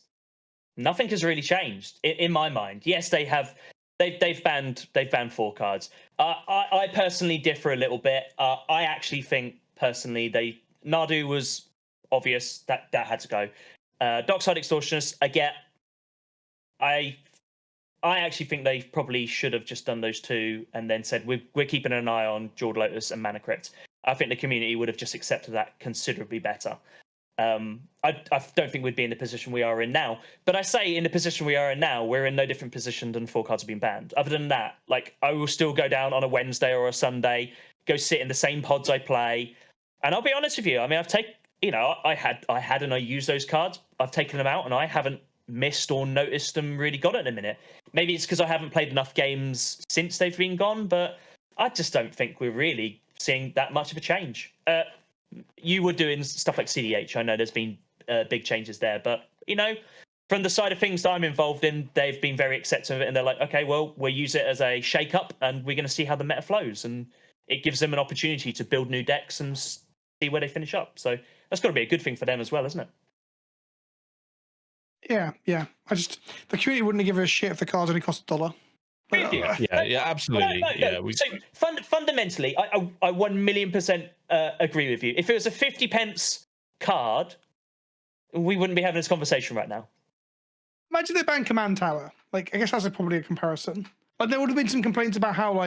nothing has really changed in my mind. Yes, they've banned 4 cards. I personally differ a little bit. I actually think personally Nadu was obvious that had to go. Dockside Extortionist, I get. I actually think they probably should have just done those 2 and then said we're keeping an eye on Jeweled Lotus and Mana Crypt. I think the community would have just accepted that considerably better. I don't think we'd be in the position we are in now. But I say in the position we are in now, we're in no different position than 4 cards have been banned. Other than that, I will still go down on a Wednesday or a Sunday, go sit in the same pods I play. And I'll be honest with you, I mean, I've taken, I had and I used those cards. I've taken them out and I haven't missed or noticed them really gone at the minute. Maybe it's because I haven't played enough games since they've been gone, but I just don't think we're really seeing that much of a change. You were doing stuff like CDH. I know there's been big changes there, but from the side of things that I'm involved in, they've been very accepting of it, and they're like, okay, well, we'll use it as a shake-up, and we're going to see how the meta flows, and it gives them an opportunity to build new decks and see where they finish up. So that's got to be a good thing for them as well, isn't it? Yeah. The community wouldn't give a shit if the cards only cost $1. Yeah, absolutely. So fundamentally, I 1,000,000% agree with you. If it was a 50 pence card, we wouldn't be having this conversation right now. Imagine they banned Command Tower. I guess that's probably a comparison. But there would have been some complaints about how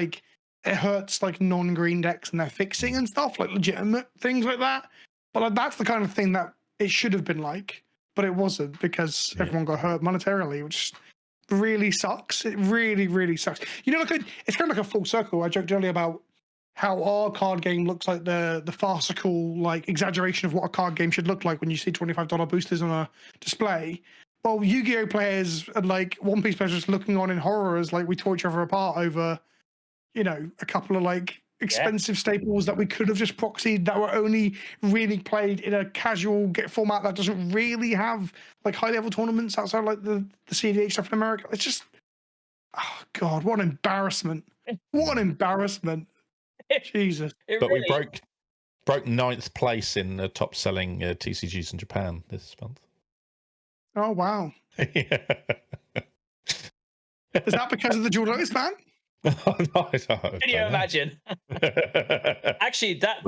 it hurts like non-green decks and they're fixing and stuff, like legitimate things like that. But like, that's the kind of thing that it should have been like, but it wasn't because everyone got hurt monetarily, which really sucks. It really, really sucks. You know, like it's kind of like a full circle. I joked earlier about how our card game looks like the farcical like exaggeration of what a card game should look like when you see $25 boosters on a display. Well, Yu-Gi-Oh players and like One Piece players just looking on in horror as like we tore each other apart over, you know, a couple of like expensive staples that we could have just proxied that were only really played in a casual format that doesn't really have like high level tournaments outside like the CDH stuff in America. It's just, oh God, what an embarrassment. What an embarrassment. Jesus. But we broke 9th place in the top selling TCGs in Japan this month. Oh, wow. Yeah. Is that because of the Dual Lotus ban? Oh, no, Can you imagine? Actually, that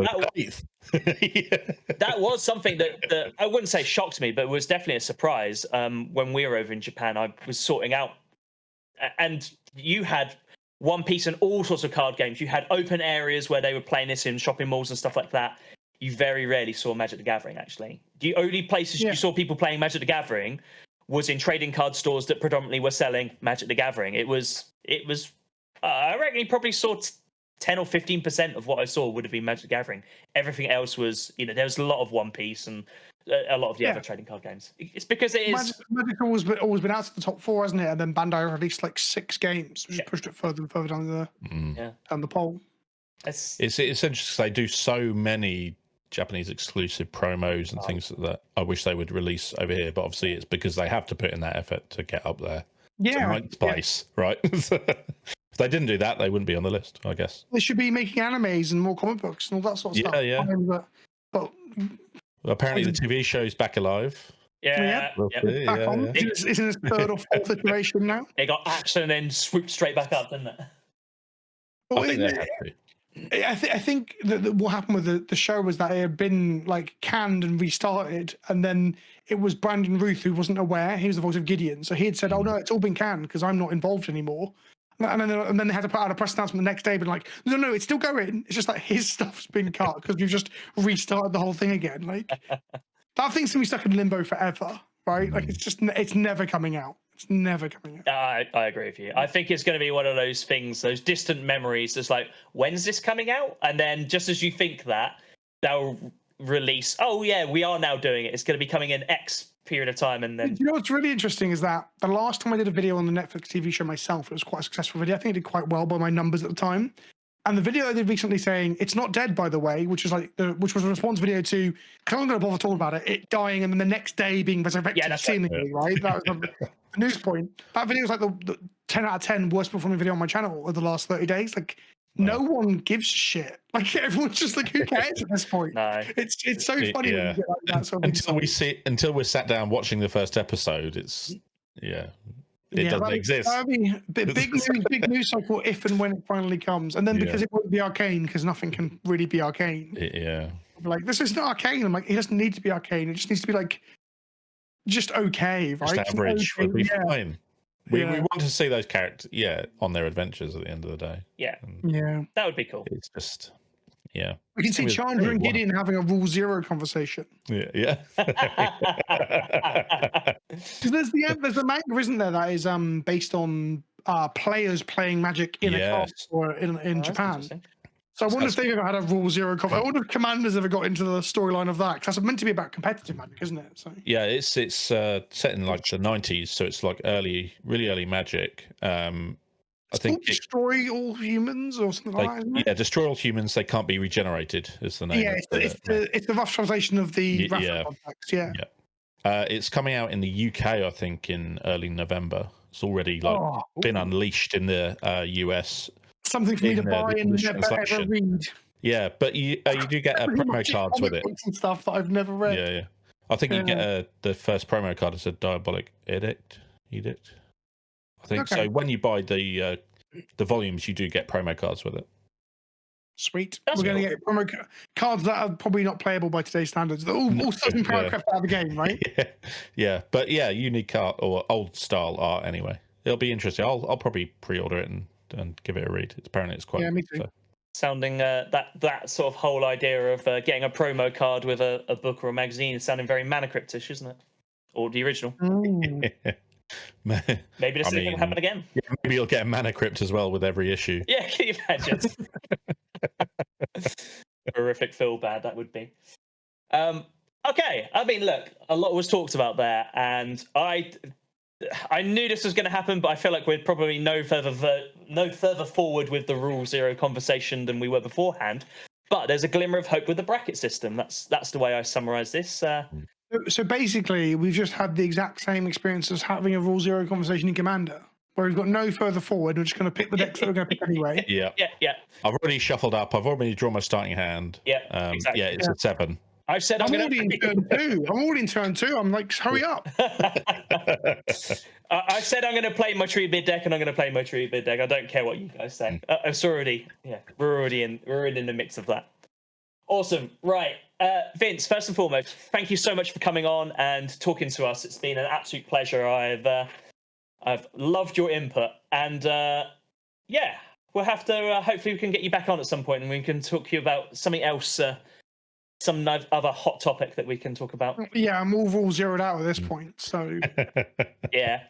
was something that I wouldn't say shocked me, but was definitely a surprise. When we were over in Japan, I was sorting out, and you had One Piece and all sorts of card games. You had open areas where they were playing this in shopping malls and stuff like that. You very rarely saw Magic the Gathering, actually. The only places you saw people playing Magic the Gathering was in trading card stores that predominantly were selling Magic the Gathering. It was. I reckon you probably saw 10 or 15% of what I saw would have been Magic the Gathering. Everything else was, you know, there was a lot of One Piece and a lot of the other trading card games. It's because it is. Magic always been out of the top 4, hasn't it? And then Bandai released like 6 games, which pushed it further and further down the pole. It's interesting because they do so many Japanese exclusive promos and things that I wish they would release over here, but obviously it's because they have to put in that effort to get up there. Yeah, to 9th place, right? If they didn't do that, they wouldn't be on the list, I guess. They should be making animes and more comic books and all that sort of stuff. Yeah. But well, apparently the TV show's back alive. It's in its 3rd or 4th iteration now. It got action and then swooped straight back up, didn't it? Well, I think they have to. I think that what happened with the show was that it had been like canned and restarted, and then it was Brandon Ruth who wasn't aware. He was the voice of Gideon, so he had said, "Oh no, it's all been canned because I'm not involved anymore." And then they had to put out a press announcement the next day, but like, no, it's still going. It's just like his stuff's been cut because we've just restarted the whole thing again. Like that thing's gonna be stuck in limbo forever, right? Like it's never coming out. It's never coming out. I agree with you. I think it's going to be one of those things, those distant memories. That's like, when's this coming out? And then just as you think that, they'll release, oh yeah, we are now doing it. It's going to be coming in X period of time. And then, you know what's really interesting is that the last time I did a video on the Netflix TV show myself, it was quite a successful video. I think it did quite well by my numbers at the time. And the video I did recently saying it's not dead, by the way, which was a response video to, because I'm going to bother talking about it dying and then the next day being resurrected, seemingly, right? That was the news point. That video was like the 10 out of 10 worst performing video on my channel over the last 30 days. Like, no one gives a shit. Like, everyone's just like, who cares at this point? No. It's so funny when you get like that. So until we're sat down watching the first episode, it's it doesn't exist. I mean, big news cycle if and when it finally comes, and then because it won't be arcane, because nothing can really be arcane. Like, this is not arcane. I'm like, it doesn't need to be arcane. It just needs to be like, just okay, right? Just average would be fine. We want to see those characters, on their adventures at the end of the day. Yeah, that would be cool. It's just, we can see Chandra and Gideon having a Rule Zero conversation. Yeah. Because there's the manga, isn't there, that is based on players playing Magic in a card or in Japan. So I wonder if they've ever had a Rule Zero conversation. I wonder if Commanders ever got into the storyline of that, because that's meant to be about competitive Magic, isn't it? So it's set in like the 90s, so it's like really early Magic. I think Destroy All Humans or something like that, isn't it? Yeah, Destroy All Humans. They can't be regenerated is the name. Yeah, it's the rough translation of the context. Yeah. It's coming out in the UK, I think, in early November. It's already been unleashed in the US. Something for me to buy and never ever read. Yeah, but you do get promo cards with it. And stuff that I've never read. Yeah. I think you get the first promo card is a Diabolic Edict. I think so. When you buy the volumes, you do get promo cards with it. Sweet. We're going to get promo cards that are probably not playable by today's standards. They're all certain paragraphs out of the game, right? But unique art or old style art anyway. It'll be interesting. I'll probably pre-order it and and give it a read. Apparently, it's quite. Yeah, me too. So. Sounding that sort of whole idea of getting a promo card with a book or a magazine is sounding very Mana Cryptish, isn't it? Or the original. Mm. Maybe this is going to happen again. Yeah, maybe you'll get a Mana Crypt as well with every issue. Yeah, can you imagine? Horrific feel bad that would be. Okay, I mean, look, a lot was talked about there, and I knew this was going to happen, but I feel like we're probably no further forward with the Rule Zero conversation than we were beforehand. But there's a glimmer of hope with the bracket system. That's the way I summarise this. So basically, we've just had the exact same experience as having a Rule Zero conversation in Commander, where we've got no further forward. We're just going to pick the decks that we're going to pick anyway. Yeah. I've already shuffled up. I've already drawn my starting hand. Yeah, exactly. Yeah, it's a 7. I've said I'm already in turn 2. I'm already in turn 2. I'm like, hurry up. I said I'm going to play my Tree Bid deck, and I'm going to play my Tree Bid deck. I don't care what you guys say. It's already, we're already in the mix of that. Awesome. Right. Vince, first and foremost, thank you so much for coming on and talking to us. It's been an absolute pleasure. I've loved your input, and we'll have to hopefully we can get you back on at some point and we can talk to you about something else, some other hot topic that we can talk about. Yeah, I'm all Rule Zeroed out at this point, so yeah,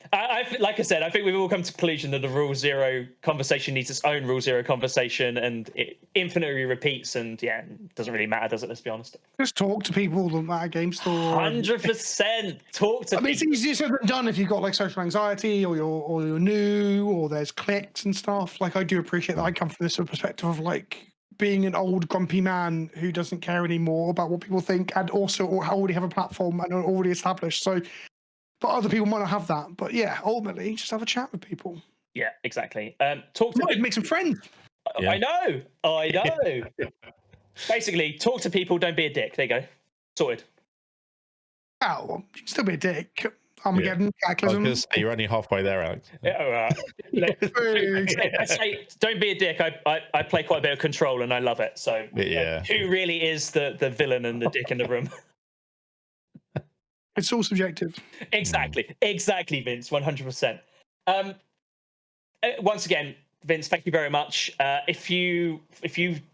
like I said, I think we've all come to the conclusion that the Rule Zero conversation needs its own Rule Zero conversation, and it infinitely repeats. And it doesn't really matter, does it? Let's be honest. Just talk to people at a game store. 100% talk to. I mean, it's easier said than done if you've got like social anxiety, or you're new, or there's clicks and stuff. Like, I do appreciate that. I come from this sort of perspective of like being an old grumpy man who doesn't care anymore about what people think, and also already have a platform and are already established. So, but other people might not have that. But yeah, ultimately, just have a chat with people. Yeah, exactly. Talk to make some friends. Yeah. I know. Basically, talk to people. Don't be a dick. There you go. Sorted. Oh, well, you can still be a dick. Armageddon, Cataclysm. You're only halfway there, Alex. Yeah, I say, don't be a dick. I play quite a bit of Control and I love it. So who really is the villain and the dick in the room? It's all subjective. Exactly, Vince. 100%. Once again, Vince, thank you very much. If you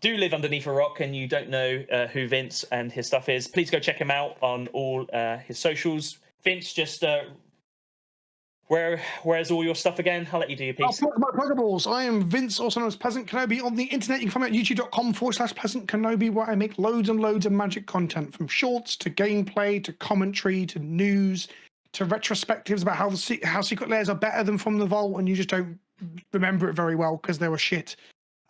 do live underneath a rock and you don't know who Vince and his stuff is, please go check him out on all his socials. Vince, just where's all your stuff again? I'll let you do your piece. My pluggables. I am Vince, also known as PleasantKenobi on the internet. You can find me at youtube.com/PleasantKenobi, where I make loads and loads of Magic content, from shorts to gameplay to commentary to news to retrospectives about how secret layers are better than From the Vault, and you just don't remember it very well because they were shit.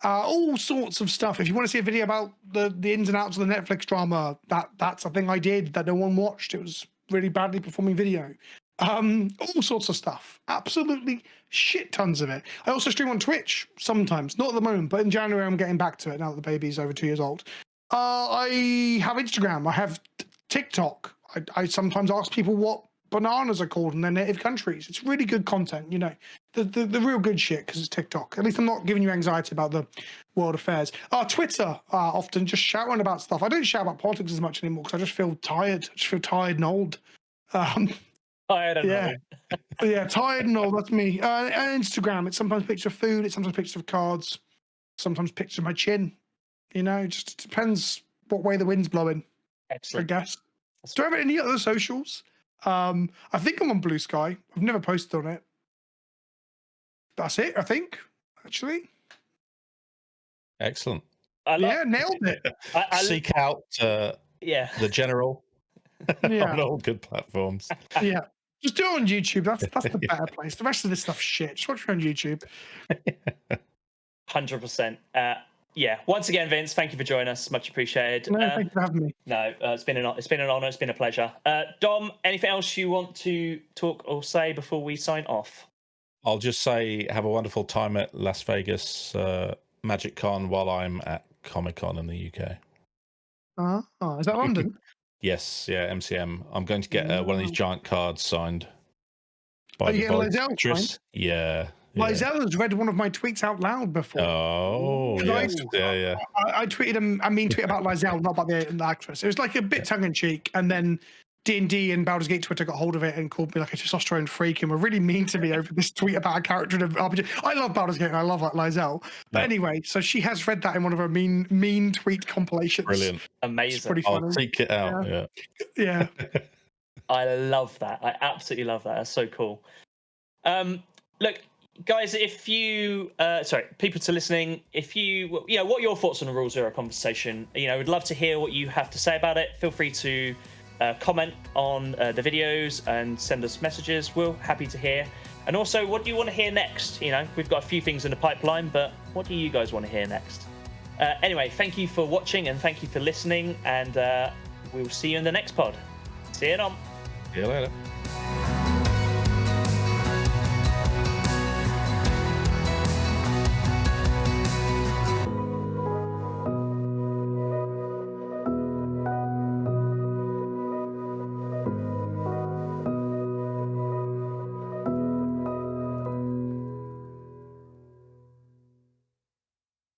All sorts of stuff. If you want to see a video about the ins and outs of the Netflix drama, that's a thing I did that no one watched. It was really badly performing video. All sorts of stuff. Absolutely shit tons of it. I also stream on Twitch sometimes, not at the moment, but in January I'm getting back to it now that the baby's over 2 years old. I have Instagram. I have TikTok. I sometimes ask people what bananas are called in their native countries. It's really good content, the real good shit, because it's TikTok. At least I'm not giving you anxiety about the world affairs. Twitter, often just shouting about stuff. I don't shout about politics as much anymore because I just feel tired. I just feel tired and old. Tired and old. Yeah, tired and old. That's me. Instagram, it's sometimes pictures of food. It's sometimes pictures of cards. Sometimes pictures of my chin. Just depends what way the wind's blowing. Excellent. I guess. Do I have any other socials? I think I'm on Blue Sky. I've never posted on it. That's it, I think, actually. Excellent. Nailed it. Seek out the General on all good platforms. Yeah. Just do it on YouTube. That's the better place. The rest of this stuff's shit. Just watch it on YouTube. 100%. Once again, Vince, thank you for joining us. Much appreciated. No, thank you for having me. No, it's been an honor. It's been a pleasure. Dom, anything else you want to talk or say before we sign off? I'll just say have a wonderful time at Las Vegas Magic Con while I'm at Comic Con in the UK. Is that London? Yes, MCM. I'm going to get one of these giant cards signed by the Lizelle signed? Yeah. Lizelle has read one of my tweets out loud before. Oh, yes. I tweeted a mean tweet about Lizelle, not about the actress. It was like a bit tongue in cheek, and then D&D and Baldur's Gate Twitter got hold of it and called me like a testosterone freak and were really mean to me over this tweet about a character in an RPG. I love Baldur's Gate and I love like Lizelle. But anyway, so she has read that in one of her mean tweet compilations. Brilliant. Amazing. It's pretty funny. I'll seek it out. Yeah. I love that. I absolutely love that. That's so cool. Look, guys, if you people to listening, if you what are your thoughts on the Rule Zero conversation? We'd love to hear what you have to say about it. Feel free to comment on the videos and send us messages. We're happy to hear. And also, what do you want to hear next? We've got a few things in the pipeline, but what do you guys want to hear next? Anyway, thank you for watching and thank you for listening, and we'll see you in the next pod. See you on. See you later.